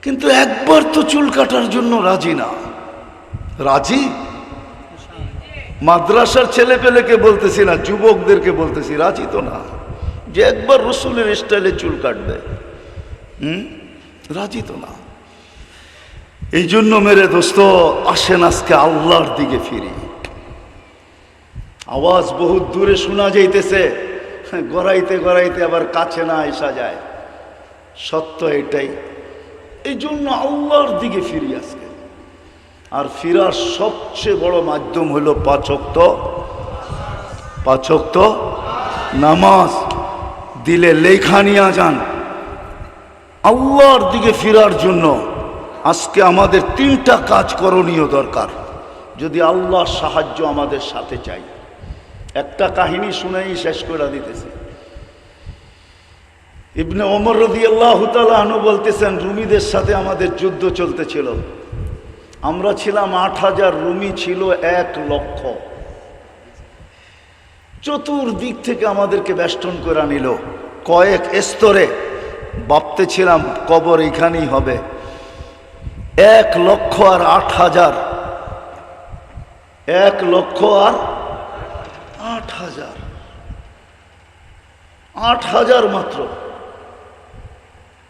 [SPEAKER 1] কিন্তু একবার তো চুল কাটার জন্য রাজি না। রাজি মাদ্রাসার ছেলে পেলেকে বলতেছি না, যুবকদেরকে বলতেছি, রাজি তো না যে একবার রসুলের স্টাইলে চুল কাটবে। রাজি তো না। এই জন্য মেরে দোস্ত, আসেন আজকে আল্লাহর দিকে ফিরি। আওয়াজ বহুত দূরে শোনা যাইতেছে, গড়াইতে গড়াইতে আবার কাছে না আসা যায়, সত্য এটাই। এই জন্য আল্লাহর দিকে ফিরি আজকে। আর ফিরার সবচেয়ে বড় মাধ্যম হলো পাঁচ ওয়াক্ত নামাজ। দিলে লেখা নিয়ে যান আল্লাহর দিকে ফিরার জন্য। আজকে আমাদের তিনটা কাজ করণীয় দরকার যদি আল্লাহর সাহায্য আমাদের সাথে চাই। একটা কাহিনী শুনেই শেষ করে দিতেছি। ইবনে ওমর রাদিয়াল্লাহু তাআলা আনহু বলতেছেন, রুমিদের সাথে আমাদের যুদ্ধ চলতেছিল। আমরা ছিলাম ৮,০০০, রুমি ছিল ১,০০,০০০। চতুর্দিক থেকে আমাদেরকে বেষ্টন করে নিল কয়েক স্তরে। ভাবতে ছিলাম কবর এখানেই হবে। ১,০০,০০০ আর ৮,০০০, ১,০০,০০০ আর ৮,০০০, ৮,০০০ মাত্র।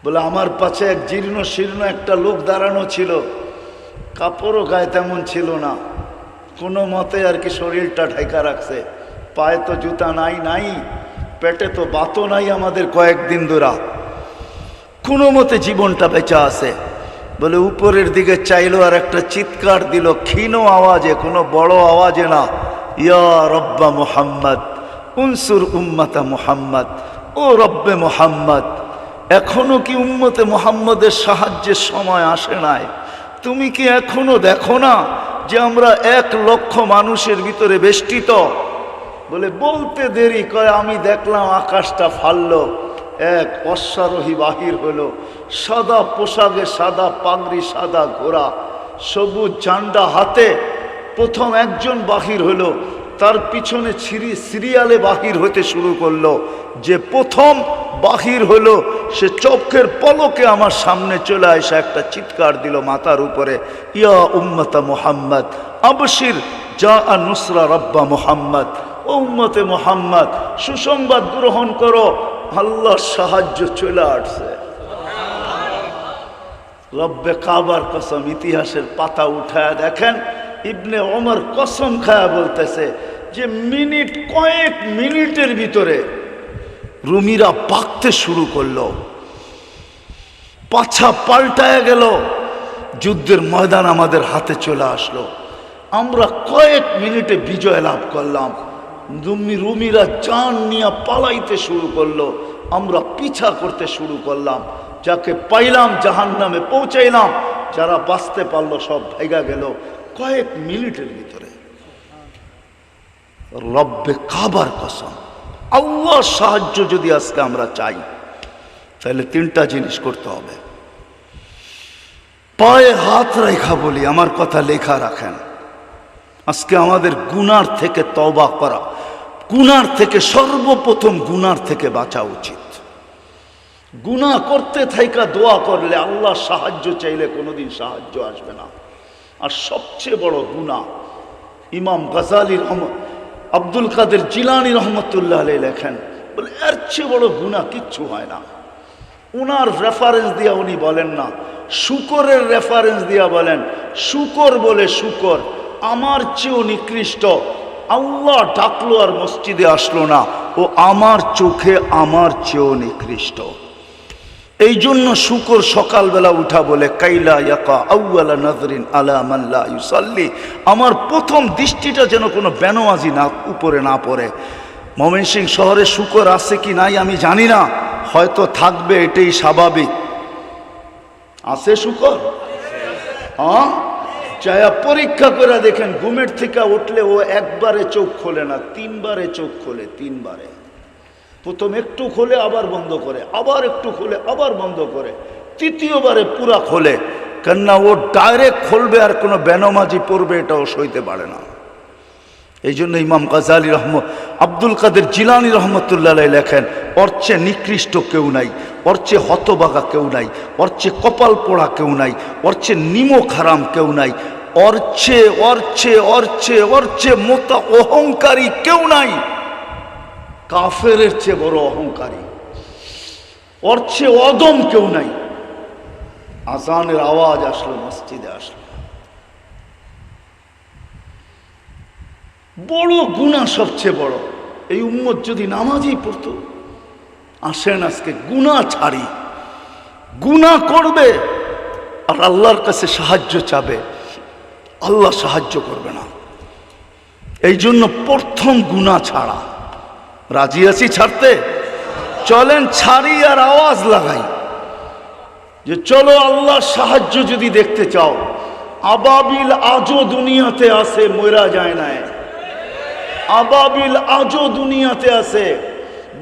[SPEAKER 1] বলে আমার পাশে এক জীর্ণ শীর্ণ একটা লোক দাঁড়ানো ছিল, কাপড়ও গায়ে তেমন ছিল না, কোনো মতে আর কি শরীরটা ঢাকা রাখছে। পায়ে তো জুতা নাই, পেটে তো বাতও নাই আমাদের কয়েকদিন ধরা, কোনো মতে জীবনটা বেঁচে আছে। বলে উপরের দিকে চাইলো আর একটা চিৎকার দিল ক্ষীণ আওয়াজে, কোনো বড় আওয়াজে না, ইয়া রব্বা মুহাম্মদ উনসুর উম্মাতা মুহাম্মদ, ও রব্বে মুহাম্মদ, এখনো কি উম্মতে মুহাম্মদের সাহায্যের সময় আসে নাই? তুমি কি এখনো দেখো না যে আমরা ১,০০,০০০ মানুষের ভিতরে বেষ্টিত? বলে বলতে দেরি কয় আমি দেখলাম আকাশটা ফাললো, এক অশ্বারোহী বাহির হলো, সাদা পোশাকে, সাদা পাগড়ি, সাদা ঘোড়া, সবুজ ঝান্ডা হাতে। প্রথম একজন বাহির হলো, তার পিছনে সিরিয়ালে বাহির হতে শুরু করলো। যে প্রথম বাহির হলো সে চোখের পলকে আমার সামনে চলে আসে একটা চিৎকার দিল মাথার উপরে, ইয়া উম্মতা মুহাম্মদ আবশির যা নুসরা রব্বা মুহাম্মদ, ও উম্মতে মুহাম্মদ সুসংবাদ গ্রহণ করো, আল্লাহর সাহায্য চলে আসছে। রব্বে কাবার কসম, ইতিহাসের পাতা উঠায় দেখেন, ইবনে ওমর কসম খায়া বলতেছে যে কয়েক মিনিটের ভিতরে রুমিরা পাকতে শুরু করলো, পাছা পাল্টায় গেল, যুদ্ধের ময়দান আমাদের হাতে চলে আসলো। আমরা কয়েক মিনিটে বিজয় লাভ করলাম। রুমিরা জান নিয়ে পালাইতে শুরু করলো, আমরা পিছা করতে শুরু করলাম। যাকে পাইলাম জাহান্নামে পৌঁছাইলাম, যারা বাঁচতে পারলো সব ভাইগা গেল কয়েক মিনিটের ভিতরে। রব্বে কাবার কসম, আল্লাহর সাহায্য যদি আজকে আমরা চাই তাহলে তিনটা জিনিস করতে হবে। পায়ে হাত রেখা বলি, আমার কথা লেখা রাখেন। আজকে আমাদের গুনার থেকে তওবা করা, গুনার থেকে সর্বপ্রথম গুনার থেকে বাঁচা উচিত। গুনাহ করতে থাইকা দোয়া করলে আল্লাহ সাহায্য চাইলে কোনোদিন সাহায্য আসবে না। আর সবচেয়ে বড় গুনাহ, ইমাম গাজালি আব্দুল কাদের জিলানী রহমতুল্লাহ আলাইহি লেখেন, বলে এর চেয়ে বড় গুনাহ কিচ্ছু হয় না। উনার রেফারেন্স দিয়া উনি বলেন না, শুকরের রেফারেন্স দিয়া বলেন, শুকর বলে শুকর আমার চেয়েও নিকৃষ্ট। আল্লাহ ডাকলো আর মসজিদে আসলো না, ও আমার চোখে আমার চেয়েও নিকৃষ্ট। এই জন্য শুকর সকালবেলা উঠা বলে কাইলা ইয়াকা আউয়ালা নাজরিন আলা মান লা ইউসাল্লি, আমার প্রথম দৃষ্টিটা যেন কোনো বেনমাজি না উপরে না পড়ে। ময়মনসিংহ শহরে শুকর আছে কি নাই আমি জানি না, হয়তো থাকবে, এটাই স্বাভাবিক। আছে শুকর? হ্যাঁ, চায়া পরীক্ষা করে দেখেন, ঘুমের থেকে উঠলে ও একবারে চোখ খোলে না, তিনবারে চোখ খোলে। তিনবারে, প্রথম একটু খোলে আবার বন্ধ করে, আবার একটু খোলে আবার বন্ধ করে, তৃতীয়বারে পুরা খোলে। কেননা ও ডাইরেক্ট খুলবে আর কোনো বেনমাজি পড়বে এটাও সইতে পারে না। এই জন্য ইমাম গাজালি আব্দুল কাদের জিলানী রহমতুল্লাহ আলাইহি লেখেন, ওর চেয়ে নিকৃষ্ট কেউ নাই, ওর চেয়ে হতবাগা কেউ নাই, ওর চেয়ে কপাল পোড়া কেউ নাই, ওর চেয়ে নিমক হারাম কেউ নাই, ওর চেয়ে মোটা অহংকারী কেউ নাই। কাফেরের চেয়ে বড় অহংকারী, ওর চেয়ে অদম কেউ নাই। আজানের আওয়াজ আসলো, মসজিদে আসলো। বড় গুনাহ সবচেয়ে বড়। এই উম্মত যদি নামাজই পড়তো। আসেন আজকে গুনাহ ছাড়ি, গুনাহ করবে আর আল্লাহর কাছে সাহায্য চাবে, আল্লাহ সাহায্য করবে না। এই জন্য প্রথম গুনাহ ছাড়া। রাজি আছি ছাড়তে? চলেন ছাড়ি আর আওয়াজ লাগাই যে চলো আল্লাহর সাহায্য যদি দেখতে চাও। আবাবিল আজও দুনিয়াতে আছে, মরা যায় না। আবাবিল আজও দুনিয়াতে আছে,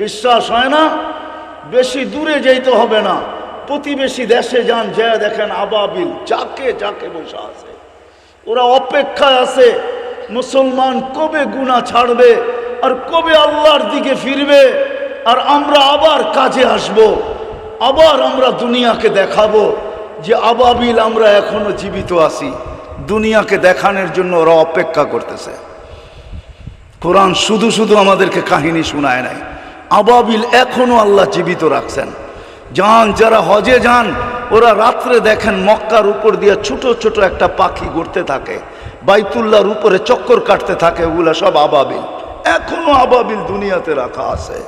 [SPEAKER 1] বিশ্বাস হয় না? বেশি দূরে যাইতে হবে না, প্রতিবেশী দেশে যান, যা দেখেন আবাবিল যাকে যাকে বসে আছে। ওরা অপেক্ষায় আছে মুসলমান কবে গুনাহ ছাড়বে আর কবে আল্লাহর দিকে ফিরবে, আর আমরা আবার কাজে আসব, আবার আমরা দুনিয়াকে দেখাবো যে আবাবিল আমরা এখনো জীবিত আছি। দুনিয়াকে দেখানোর জন্য ওরা অপেক্ষা করতেছে। কোরআন শুধু শুধু আমাদেরকে কাহিনী শোনায় নাই, আবাবিল এখনো আল্লাহ জীবিত রাখছেন। যান, যারা হজে যান ওরা রাত্রে দেখেন মক্কার উপর দিয়ে ছোট ছোট একটা পাখি ঘুরতে থাকে, বাইতুল্লাহর উপরে চক্কর কাটতে থাকে, ওগুলা সব আবাবিল। এখনো আবাবিল দুনিয়াতে রাখা আছে,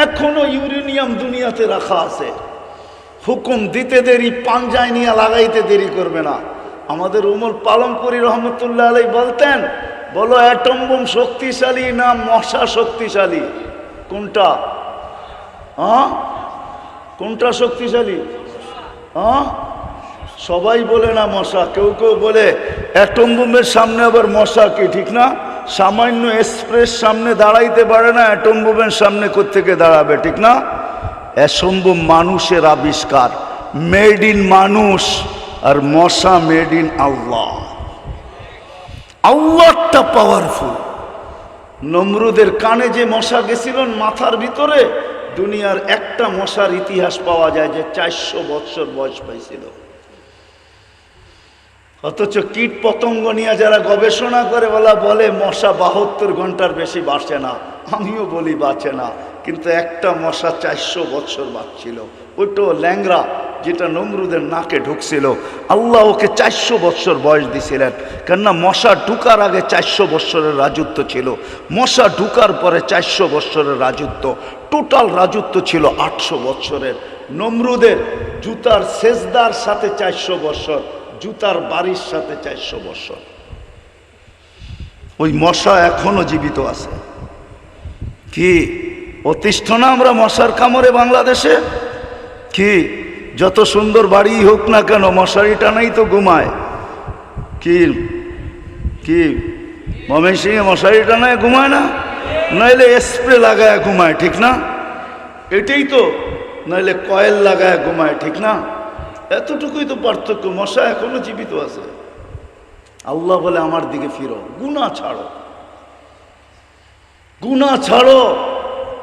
[SPEAKER 1] এখনো ইউরেনিয়াম দুনিয়াতে রাখা আছে। হুকুম দিতে দেরি, পাঞ্জায় নিয়ে লাগাইতে দেরি করবে না। আমাদের উমর পালনপুরি রহমতুল্লাহ আলাইহি বলতেন, বলো অ্যাটম বোম শক্তিশালী না মশা শক্তিশালী? কোনটা? কোনটা শক্তিশালী? সবাই বলে না মশা, কেউ কেউ বলে অ্যাটম বোমের সামনে আবার মশা কি, ঠিক না? সামান্য এক্সপ্রেস সামনে দাঁড়াইতে পারে না, অ্যাটম বোমের সামনে কোত্থেকে দাঁড়াবে, ঠিক না? অ্যাটম বোম মানুষের আবিষ্কার, মেড ইন মানুষ, আর মশা মেড ইন আল্লাহ। আল্লাহটা পাওয়ারফুল। নমরুদের কানে যে মশা গেছিল মাথার ভিতরে, দুনিয়ার একটা মশার ইতিহাস পাওয়া যায় যে 400 বছর বয়স পাইছিল। অথচ কীট পতঙ্গ নিয়ে যারা গবেষণা করে বলে মশা 72 ঘন্টার বেশি বাঁচে না। আমিও বলি বাঁচে না, কিন্তু একটা মশা 400 বছর বাঁচছিল। ওইটাও ল্যাংরা, যেটা নমরুদের নাকে ঢুকছিল। আল্লাহ ওকে 400 বছর বয়স দিছিলেন, কেননা মশা ঢুকার আগে 400 বছরের রাজত্ব ছিল, মশা ঢুকার পরে 400 বছরের রাজত্ব, টোটাল রাজত্ব ছিল 800 বছরের। নমরুদের জুতার সেজদার সাথে 400 বছর, জুতার বাড়ির সাথে 400 বছর। ওই মশা এখনো জীবিত আছে। কি অতিষ্ঠ না আমরা মশার কামড়ে বাংলাদেশে? কি যত সুন্দর বাড়ি হোক না কেন মশারি টানাই তো ঘুমায়। কি কি ময়মনসিংহে মশারি টানায় ঘুমায় না, নইলে স্প্রে লাগায় ঘুমায়, ঠিক না? এটাই তো, নইলে কয়েল লাগায় ঘুমায়, ঠিক না? এতটুকুই তো পার্থক্য। মশা এখনো জীবিত আছে। আল্লাহ বলে আমার দিকে ফিরো, গুনাহ ছাড়ো, গুনাহ ছাড়ো,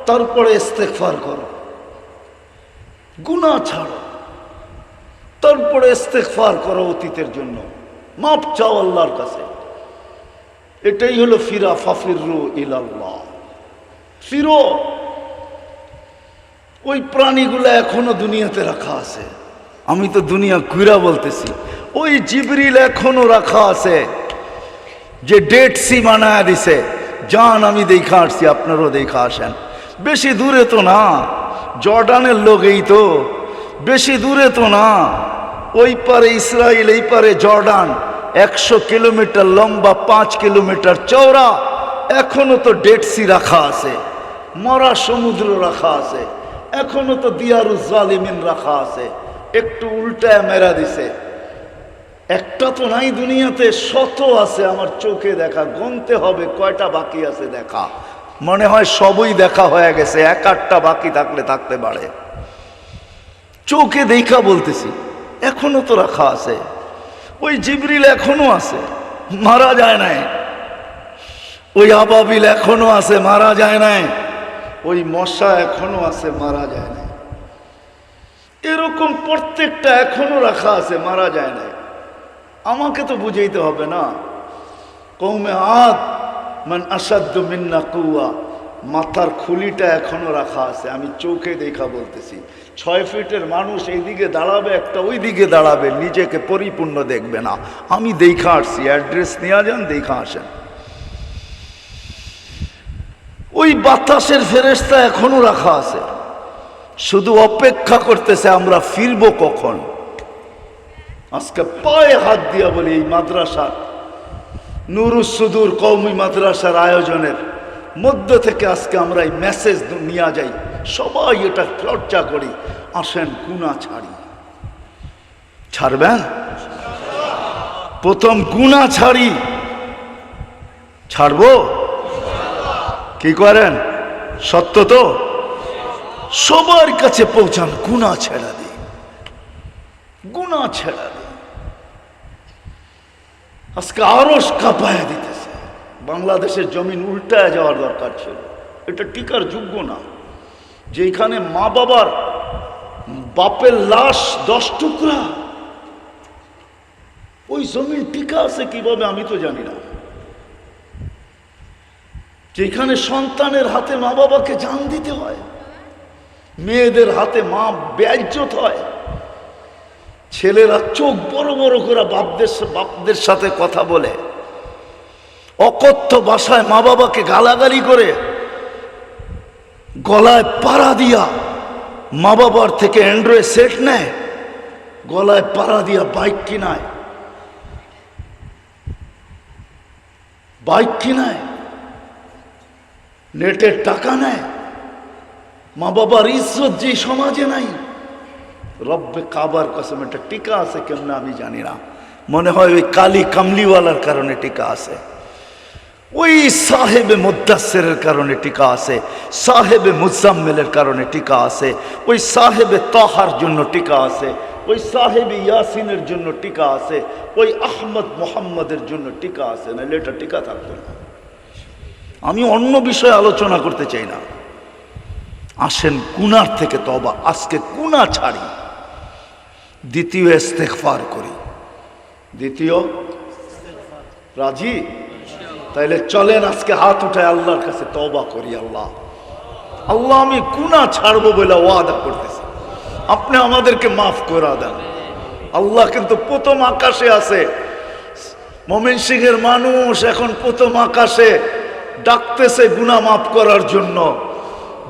[SPEAKER 1] তারপরে ইস্তেগফার করো। গুনাহ ছাড়ো, তারপরে ইস্তেগফার করো, অতীতের জন্য মাপ চাও আল্লাহর কাছে। এটাই হলো ফিরা, ফাফিরু ইলাল্লাহ, ফিরো। ওই প্রাণীগুলো এখনো দুনিয়াতে রাখা আছে। আমি তো দুনিয়া ঘুরা বলতেছি। ওই জিবরিল এখনো রাখা আছে, যে ডেড সি বানায় দিছে। যান, আমি দেখা আসছি, আপনারও দেখা আসেন। বেশি দূরে তো না, জর্ডানের লোক, এই তো বেশি দূরে তো না। ওই পারে ইসরায়েল, এই পারে জর্ডান, 100 কিলোমিটার লম্বা, 5 কিলোমিটার চওড়া। এখনো তো ডেড সি রাখা আছে, মরা সমুদ্র রাখা আছে, এখনো তো দিয়ারুজ জালিমিন রাখা আছে। একটু উল্টায় মেরা দিছে। একটা তো নাই দুনিয়াতে, শত আছে আমার চোখে দেখা। গুনতে হবে কয়টা বাকি আছে দেখা। মনে হয় সবই দেখা হয়ে গেছে, 1-8টা বাকি থাকলে থাকতে পারে। চোখে দেখা বলতেছি, এখনো তো রাখা আছে। ওই জিবরিল এখনো আছে, মারা যায় নাই। ওই আবাবিল এখনো আছে, মারা যায় নাই। ওই মশা এখনো আছে, মারা যায় নাই। এরকম প্রত্যেকটা এখনো রাখা আছে, মারা যায় নাই। আমাকে তো বুঝাইতে হবে না। কওমে আদ মান আসাদ্দু মিন্না কুওয়া, মাথার খুলিটা এখনো রাখা আছে। আমি চোখে দেখা বলতেছি। 6 ফিটের মানুষ এইদিকে দাঁড়াবে, একটা ওই দিকে দাঁড়াবে, নিজেকে পরিপূর্ণ দেখবে না। আমি দেখা আসছি, অ্যাড্রেস নিয়ে যান, দেখা আসেন। ওই বাতাসের ফেরেশতা এখনো রাখা আছে, শুধু অপেক্ষা করতেছে আমরা ফিরবো কখন। আজকে পায়ে হাত দিয়া বলি, এই মাদ্রাসার নুরুস সুদূর কওমি মাদ্রাসার আয়োজনের মধ্য থেকে আজকে আমরা এই মেসেজ নিয়ে যাই, সবাই এটা চর্চা করি। আসেন গুনাহ ছাড়ি। ছাড়বেন? প্রথম গুনাহ ছাড়ি। ছাড়বো? কি করেন? সত্য তো? সবার কাছে পৌঁছান, গুনাহ ছেড়া দিই, গুনাহ ছেড়া দিই। আজকে আরশ কাঁপায়া দিতেছে। বাংলাদেশের জমিন উল্টায় যাওয়ার দরকার ছিল। এটা টিকার যোগ্য না। যেখানে মা বাবার বাপের লাশ 10 টুকরা, ওই জমিন টিকা আছে কিভাবে আমি তো জানি না। যেখানে সন্তানের হাতে মা বাবাকে জান দিতে হয়, মেয়েদের হাতে মা বেইজ্জত হয়, ছেলেরা চোখ বড় বড় করে বাপদের সাথে কথা বলে, অকথ্য ভাষায় মা বাবাকে গালাগালি করে, গলায় পাড়া দিয়া মা বাবার থেকে অ্যান্ড্রয়েড সেট নেয়, গলায় পাড়া দিয়া বাইক কিনায়, বাইক কিনায়, নেটের টাকা নেয়। মা বাবার ইজ্জত যে সমাজে নাই। রব্বে কাবার কসম, এটা টিকা আছে কেমনে আমি জানি না। মনে হয় ওই কালি কামলিওয়ালার কারণে টিকা আছে, ওই সাহেবে মুদ্দাসসিরের কারণে টিকা আছে, সাহেবে মুজাম্মিলের কারণে টিকা আছে, ওই সাহেবে তাহার জন্য টিকা আছে, ওই সাহেবে ইয়াসিনের জন্য টিকা আছে, ওই আহমদ মোহাম্মদের জন্য টিকা আছে। নাহলে এটা টিকা থাকতো না। আমি অন্য বিষয়ে আলোচনা করতে চাই না। আসেন গুনার থেকে তওবা। আজকে গুনাহ ছাড়ি, দ্বিতীয় ইস্তেগফার করি। দ্বিতীয় রাজি? তাইলে চলেন আজকে হাত উঠায় আল্লাহর কাছে তওবা করি। আল্লাহ, আল্লাহ আমি গুনাহ ছাড়বো বলে ওয়াদা করতেছি, আপনি আমাদেরকে মাফ করে দেন। আল্লাহ কিন্তু প্রথম আকাশে আছে। ময়মনসিংহের মানুষ এখন প্রথম আকাশে ডাকতেছে গুনাহ মাফ করার জন্য।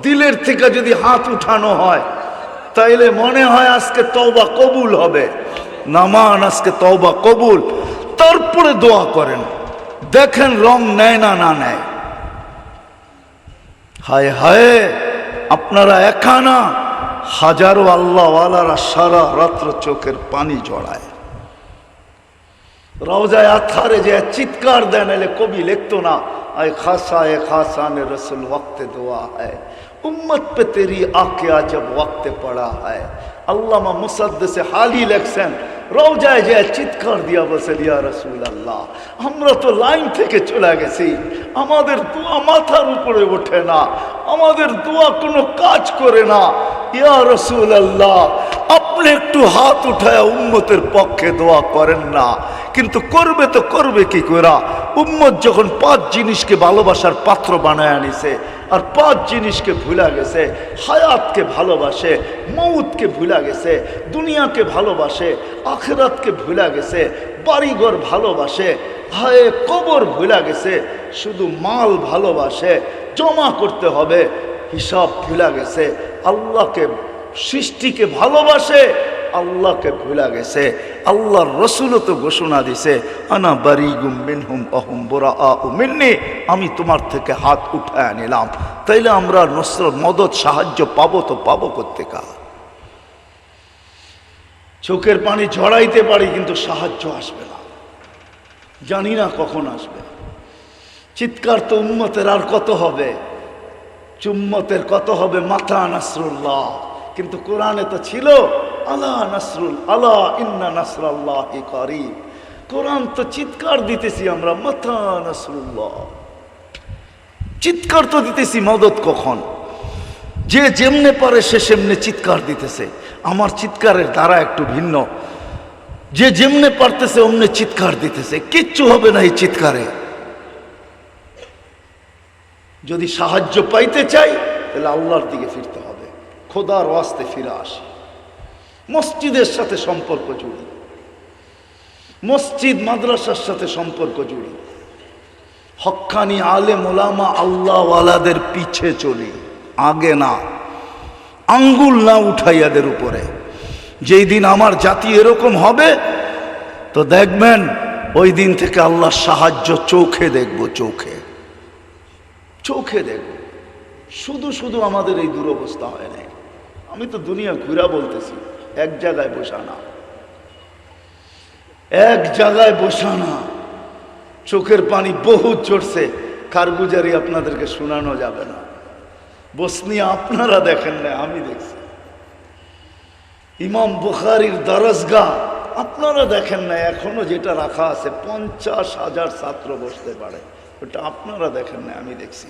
[SPEAKER 1] দিলের থেকে যদি হাত উঠানো হয় তাইলে মনে হয় আজকে তওবা কবুল হবে। নামান আজকে তওবা কবুল। তারপরে দোয়া করেন, দেখেন রং নেয় না না নেয়। হায় হায়, আপনারা একা না, হাজারো আল্লাহওয়ালারা সারা রাত্র চোখের পানি জড়ায়, রওজায়ে আতহারে যে চিৎকার দেন, এলে কবি লিখতো না আয় খাসা ने रसूल वक्त दुआ है उम्मत पे तेरी आकिया जब वक्त पड़ा है। আল্লামা মুসাদ্দেসে হালি লেখছেন রওজায় যে চিৎকার দিয়া বলছেন ইয়া রাসূলুল্লাহ, আমরা তো লাইন থেকে চলে গেছি, আমাদের দোয়া মাথার উপরে ওঠে না, আমাদের দোয়া কোনো কাজ করে না। ইয়া রাসূলুল্লাহ, আপনি একটু হাত উঠায় উম্মতের পক্ষে দোয়া করেন না, কিন্তু করবে তো করবে কি করে? উম্মত যখন 5 জিনিসকে ভালোবাসার পাত্র বানায় আনিছে, আর 5 জিনিসকে ভুলা গেছে, হায়াতকে ভালোবাসে, মৌতকে ভুলা গেছে, দুনিয়াকে ভালোবাসে, আখিরাতকে ভুলা গেছে, বাড়িঘর ভালোবাসে, হায় কবর ভুলা গেছে, শুধু মাল ভালোবাসে, জমা করতে হবে, হিসাব ভুলা গেছে, আল্লাহকে সৃষ্টিকে ভালোবাসে, আল্লাহকে ভুলা গেছে। আল্লাহর রসুলও তো ঘোষণা দিছে আনা বারিগুম মিনহুম আহুম বুরাআউ মিন্নি, আমি তোমার থেকে হাত উঠায় নিলাম। তাইলে আমরা নসরত মদত সাহায্য পাবো তো পাবো কোত্থেকে? চোখের পানি ঝরাইতে পারি কিন্তু সাহায্য আসবে না, জানি না কখন আসবে। চিৎকার তো উম্মতের আর কত হবে, উম্মতের কত হবে মাতা নাসরুল্লাহ, কিন্তু কোরআনে তো ছিল আলা নাসরুল আলা ইন্না নাসরাল্লাহি করিব। কোরআন তো চিৎকার দিতেছি আমরা মাতা নাসরুল্লাহ, চিৎকার তো দিতেছি, মদত কখন? যে যেমনে পারে সে সেমনে চিৎকার দিতেছে। আমার চিৎকারের দ্বারা একটু ভিন্ন, যে যেমনে পারতেছে অমনে চিৎকার দিতেছে, কিচ্ছু হবে না এই চিৎকারে। যদি সাহায্য পাইতে চাই তাহলে আল্লাহর দিকে ফিরতে হবে, খোদার ওয়াস্তে ফিরে আসি, মসজিদের সাথে সম্পর্ক জুড়ি, মসজিদ মাদ্রাসার সাথে সম্পর্ক জুড়ি, হক্কানি আলেম ওলামা আল্লাহওয়ালাদের পিছে চলি, আগে না, আঙ্গুল না উঠাইয়াদের উপরে। যেই দিন আমার জাতি এরকম হবে তো দেখবেন ওই দিন থেকে আল্লাহর সাহায্য চোখে দেখব, চোখে চোখে দেখব। শুধু শুধু আমাদের এই দুরবস্থা হয় নাই। আমি তো দুনিয়া ঘুরা বলতেছি, এক জায়গায় বসা না, এক জায়গায় বসা না। চোখের পানি বহুত ঝরছে, কারগুজারি আপনাদেরকে শোনানো যাবে না। বসনিয়া আপনারা দেখেন না, আমি দেখছি। ইমাম বুখারীর দরজগাহ আপনারা দেখেন না, এখনো যেটা রাখা আছে 50,000 ছাত্র বসতে পারে, ওটা আপনারা দেখেন না, আমি দেখছি।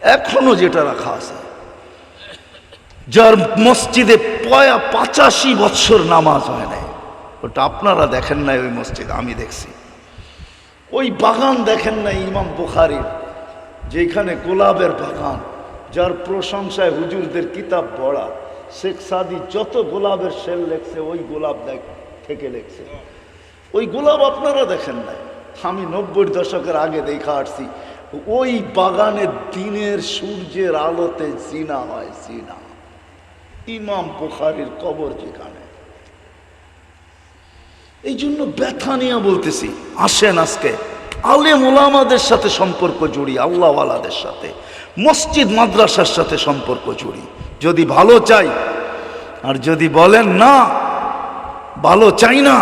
[SPEAKER 1] এখনো যেটা রাখা আছে, যার মসজিদে 85 বছর নামাজ হয় নাই, ওটা আপনারা দেখেন নাই ওই মসজিদ, আমি দেখছি। ওই বাগান দেখেন নাই ইমাম বুখারীর, যেখানে গোলাপের বাগান, যার প্রশংসায় হুজুরদের কিতাব পড়া, শেখ সাদি যত গোলাপের শেল লেখছে ওই গোলাপ থেকে লেখছে। ওই গোলাপ আপনারা দেখেন নাই, আমি 90 দশকের আগে দেখা আসছি। ওই বাগানে দিনের সূর্যের আলোতে জিনা হয়, জিনা। ইমাম বুখারীর কবর যেখানে। এই জন্য ব্যথা নিয়ে বলতেছি, আসেন আজকে আলেম ওলামাদের সাথে সম্পর্ক জুড়ি, আল্লাহওয়ালাদের সাথে, মসজিদ মাদ্রাসার সাথে সম্পর্ক জুড়ি, যদি ভালো চাই। আর যদি বলেন না ভালো চাই না,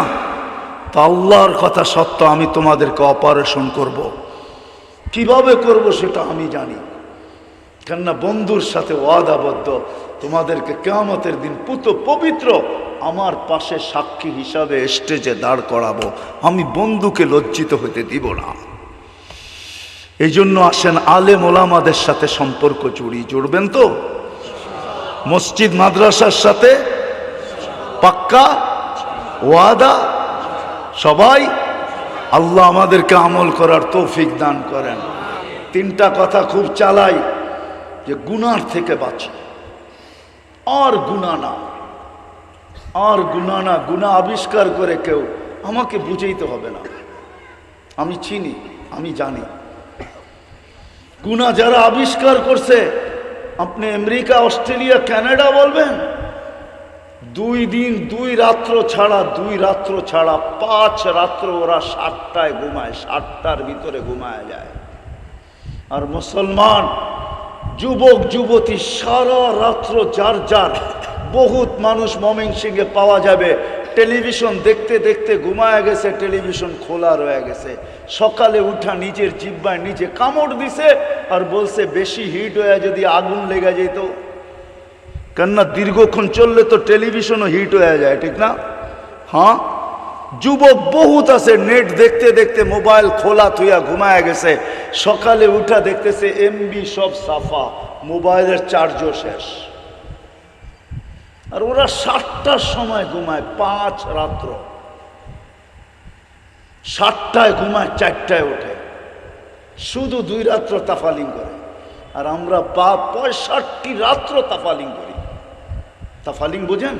[SPEAKER 1] তো আল্লাহর কথা সত্য, আমি তোমাদেরকে অপারেশন করব। কিভাবে করব সেটা আমি জানি, কেননা বন্ধুর সাথে ওয়াদাবদ্ধ, তোমাদেরকে কিয়ামতের দিন পুত পবিত্র আমার পাশে সাক্ষী হিসাবে স্টেজে দাঁড় করাবো, আমি বন্ধুকে লজ্জিত হতে দিব না। এই জন্য আসেন আলেম ওলামাদের সাথে সম্পর্ক জুড়ি। জুড়বেন তো? মসজিদ মাদ্রাসার সাথে পাক্কা ওয়াদা সবাই। আল্লাহ আমাদেরকে আমল করার তৌফিক দান করেন। 3টা কথা খুব চালাই, যে গুনার থেকে বাঁচি, আর গুনাহ না, আর গুনাহ না। গুনাহ আবিষ্কার করে কেউ আমাকে বুঝাইতে হবে না, আমি চিনি, আমি জানি। গুনাহ যারা আবিষ্কার করছে, আপনি আমেরিকা, অস্ট্রেলিয়া, কানাডা বলবেন, 2 দিন 2 রাত্র ছাড়া 5 রাত্র ওরা 7টায় ঘুমায়, 7টার ভিতরে ঘুমায় যায়। আর মুসলমান যুবক যুবতী সারা রাত্র যার যার বহুত মানুষ ময়মনসিংহে পাওয়া যাবে টেলিভিশন দেখতে দেখতে ঘুমায় গেছে, টেলিভিশন খোলা রয়ে গেছে। সকালে উঠা নিজের জিহ্বায় নিজে কামড় দিছে আর বলছে বেশি হিট হয়ে যদি আগুন লেগে যেত। কেননা দীর্ঘক্ষণ চললে তো টেলিভিশনও হিট হয়ে যায়, ঠিক না? হ্যাঁ, যুবক বহুত আছে নেট দেখতে দেখতে মোবাইল খোলা থুইয়া ঘুমায় গেছে, সকালে উঠা দেখতেছে এমবি সব সাফা, মোবাইলের চার্জও শেষ। আর ওরা 7টার সময় ঘুমায়, 5 রাত্র, 7টায় ঘুমায়, 4টায় ওঠে, শুধু 2 রাত্র তাফালিং করে। আর আমরা 65 রাত্র তাফালিং করি। তাফালিং বোঝেন?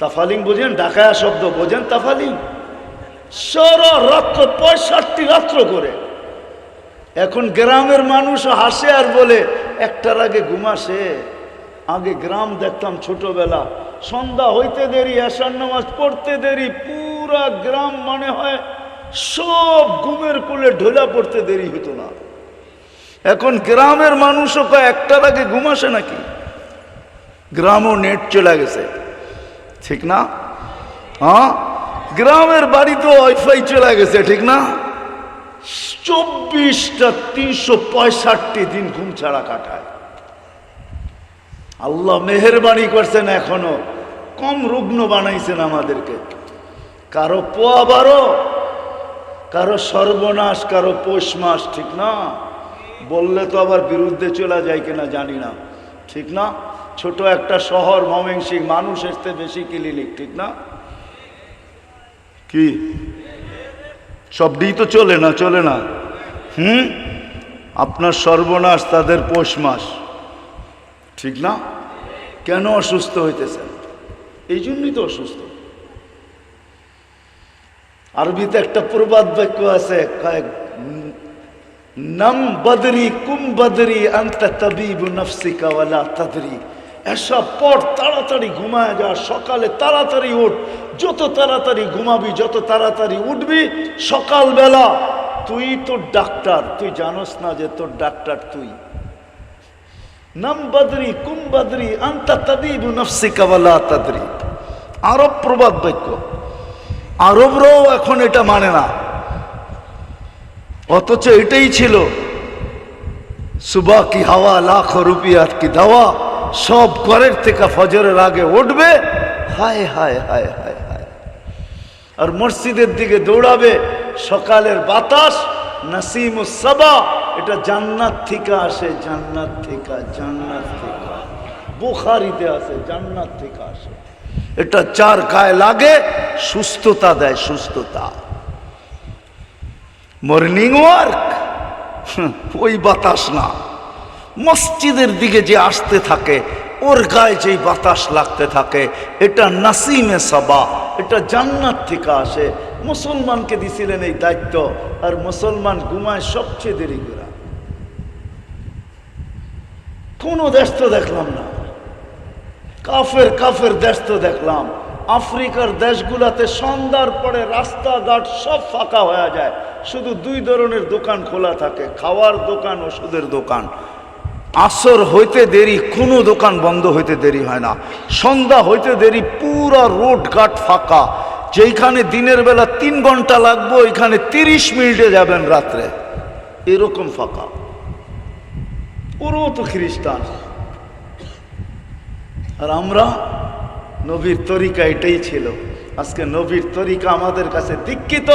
[SPEAKER 1] তাফালিং বোঝেন? ঢাকায়া শব্দ বোঝেন? তাফালিং সারা রাত্র 65 রাত্র করে। এখন গ্রামের মানুষ হাসে আর বলে 1টার আগে ঘুমাসে। আগে গ্রাম দেখতাম ছোটবেলা, সন্ধ্যা হইতে দেরি, এশার নামাজ পড়তে দেরি, পুরা গ্রাম মনে হয় সব ঘুমের কোলে ঢোলা পড়তে দেরি হতো না। এখন গ্রামের মানুষও কয় 1টার আগে ঘুমাসে নাকি? গ্রামও নেট চলে গেছে, ঠিক না? হ্যাঁ, গ্রামের বাড়িতে ওয়াইফাই চলে গেছে, ঠিক না? 24টা 365 দিন ঘুম ছাড়া কাটায়। আল্লাহ মেহেরবানি করছেন, এখনো কম রুগ্ন বানাইছেন আমাদেরকে। কারো পোয়া 12, কারো সর্বনাশ, কারো পৌষ মাস, ঠিক না? বললে তো আবার বিরুদ্ধে চলে যায় কিনা জানি না, ঠিক না? ছোট একটা শহর ময়মনসিংহ, মানুষ আসতে বেশি ক্লিনিক, ঠিক না? কি সবই তো চলে না, চলে না? আপনার সর্বনাশ, তাদের পৌষ মাস, ঠিক না? কেন অসুস্থ হইতেছেন? এই জন্যই তো অসুস্থ। আরবিতে একটা প্রবাদ বাক্য আছে, নাম বদরি কুম বদরি আনতা তাবিবু নফসিকা ওয়ালা তাদরি। এসব পর তাড়াতাড়ি ঘুমায় যা, সকালে তাড়াতাড়ি উঠ। যত তাড়াতাড়ি ঘুমাবি, যত তাড়াতাড়ি উঠবি, সকালবেলা তুই তোর ডাক্তার, তুই জানোস না যে তোর ডাক্তার তুই। নাম বদরি কুম বদরি আনতা তাবিবু নফসিকা ওয়ালা তাদরি। আরব প্রবাদ বাক্য। আরবরাও এখন এটা মানে না, অথচ এটাই ছিল সুবহ কি হাওয়া লাখ রুপিয়াত কি দাওয়া। সব ঘরের থেকে ফজরের আগে উঠবে, হায় হায় হায় হায় হায়, আর মসজিদের দিকে দৌড়াবে। সকালের বাতাস নাসিমুস সাবা, এটা জান্নাত থেকে আসে, জান্নাত থেকে, জান্নাত থেকে। বুখারীতে আছে জান্নাত থেকে আসে। এটা যার গায়ে লাগে সুস্থতা দেয়, সুস্থতা। মর্নিং ওয়ার্ক ওই বাতাস না, মসজিদের দিকে যে আসতে থাকে ওর গায়ে যেই বাতাস লাগতে থাকে, এটা নাসিমে সাবা, এটা জান্নাত থেকে আসে। মুসলমানকে দিছিলেন এই দায়িত্ব, আর মুসলমান ঘুমায় সবচেয়ে দেরি করে। কোনো দেশ তো দেখলাম না, কাফের কাফের দেশ তো দেখলাম। আফ্রিকার দেশগুলাতে সন্ধ্যার পরে রাস্তাঘাট সব ফাঁকা হয়ে যায়, শুধু 2 ধরনের দোকান খোলা থাকে, খাওয়ার দোকান, ওষুধের দোকান। আসর হইতে দেরি কোনো দোকান বন্ধ হইতে দেরি হয় না, সন্ধ্যা হইতে দেরি পুরা রোড ঘাট ফাঁকা। যেইখানে দিনের বেলা 3 ঘন্টা লাগবে, ওইখানে 30 মিনিটে যাবেন রাত্রে, এরকম ফাঁকা। ওরও তো খ্রিস্টান, আর আমরা নবীর তরিকা এটাই ছিল। আজকে নবীর তরিকা আমাদের কাছে ধিক্কিত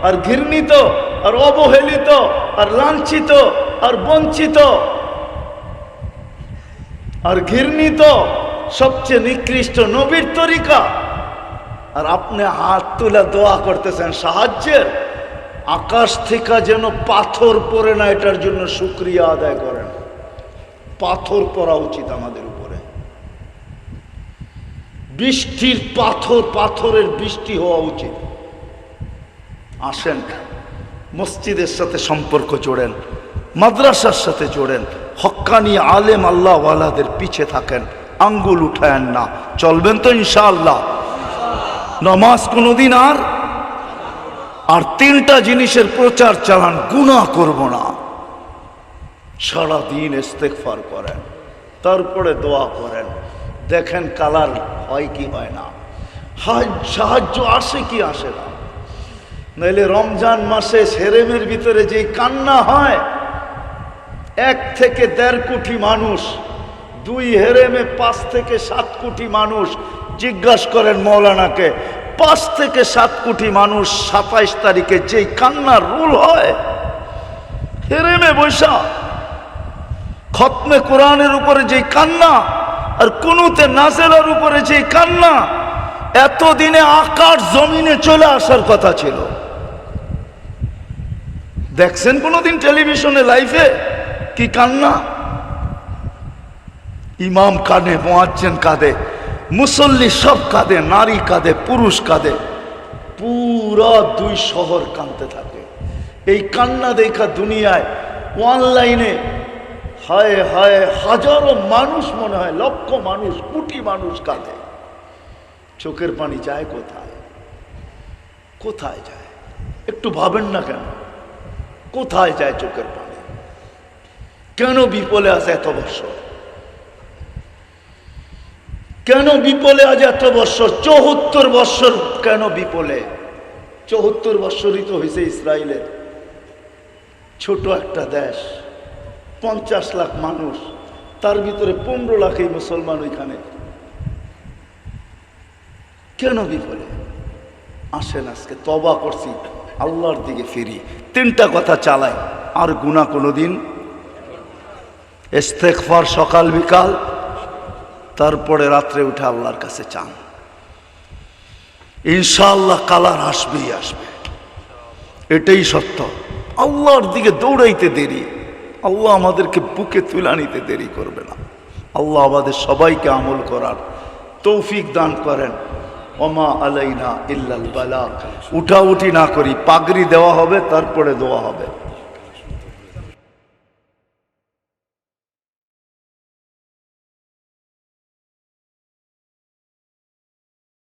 [SPEAKER 1] আর ঘৃণিত আর অবহেলিত আর লাঞ্ছিত আর বঞ্চিত আর ঘৃণিত, সবচেয়ে নিকৃষ্ট নবীর তরিকা। আর আপনি হাত তুলে দোয়া করতেছেন সাহায্যের। আকাশ থেকে যেন পাথর পড়ে না, এটার জন্য শুকরিয়া আদায় করেন। পাথর পড়া উচিত আমাদের উপরে, বৃষ্টির পাথর, পাথরের বৃষ্টি হওয়া উচিত। আসেন মসজিদের সাথে সম্পর্ক জোড়েন, মাদ্রাসার সাথে জোড়েন, হক্কানি আলেম আল্লাহওয়ালাদের পিছে থাকেন, আঙ্গুল উঠায়েন না। চলবেন তো ইনশাআল্লাহ? নামাজ কোনোদিন আর 3টা জিনিসের প্রচার চালান, গুনাহ করব না, সারাদিন ইস্তেগফার করেন, তারপরে দোয়া করেন, দেখেন কালার হয় কি হয় না, সাহায্য আসে কি আসে না। নইলে রমজান মাসে সেরেমের ভিতরে যেই কান্না হয়, 1 থেকে 1.5 কোটি মানুষ, 2 হেরেমে 5 থেকে 7 কোটি মানুষ। জিজ্ঞাসা করেন মৌলানাকে, 5 থেকে 7 কোটি মানুষ 27 তারিখে যেই কান্নার রুল হয়, হেরেমে বৈশা খতমে কোরআনের উপরে যেই কান্না আর কুনুতে নাজেলার উপরে যেই কান্না, এতদিনে আকাশ জমিনে চলে আসার কথা ছিল। দেখছেন কোনোদিন টেলিভিশনে লাইভে কি কান্না? ইমাম কাঁদে, মুয়াজ্জিন কাঁদে, মুসল্লি সব কাঁদে, নারী কাঁদে, পুরুষ কাঁদে, পুরা 2 শহর কাঁদতে থাকে। এই কান্না দেখা দুনিয়ায় অনলাইনে হায় হায় হাজারো মানুষ, মনে হয় লক্ষ মানুষ, কোটি মানুষ কাঁদে। চোখের পানি যায় কোথায়? কোথায় যায়? একটু ভাবেন না কেন? কোথায় যায় চোখের পানি? কেন বিপলে আছে এত বছর? কেন বিপলে আজ এত বছর? 74 বছর কেন বিপলে? 74 বছরই তো হয়েছে ইসরায়েলের, ছোট একটা দেশ, 50 লাখ মানুষ, তার ভিতরে 15 লাখই মুসলমান। ওইখানে কেন বিপলে? আসেন আজকে তওবা করছি, আল্লাহর দিকে ফিরি, 3টা কথা চালাই, আর গুনাহ কোনোদিন। ইস্তেগফার সকাল বিকাল, তারপরে রাত্রে উঠে আল্লাহর কাছে চান। ইনশাআল্লাহ কালার আসবেই আসবে, এটাই সত্য। আল্লাহর দিকে দৌড়াইতে দেরি, আল্লাহ আমাদেরকে বুকে তুলে নিতে দেরি করবে না। আল্লাহ আমাদের সবাইকে আমল করার তৌফিক দান করেন। ওমা আলাইনা ইল্লাল বালাগ। উঠাউঠি না করি, পাগড়ি দেওয়া হবে, তারপরে দোয়া হবে।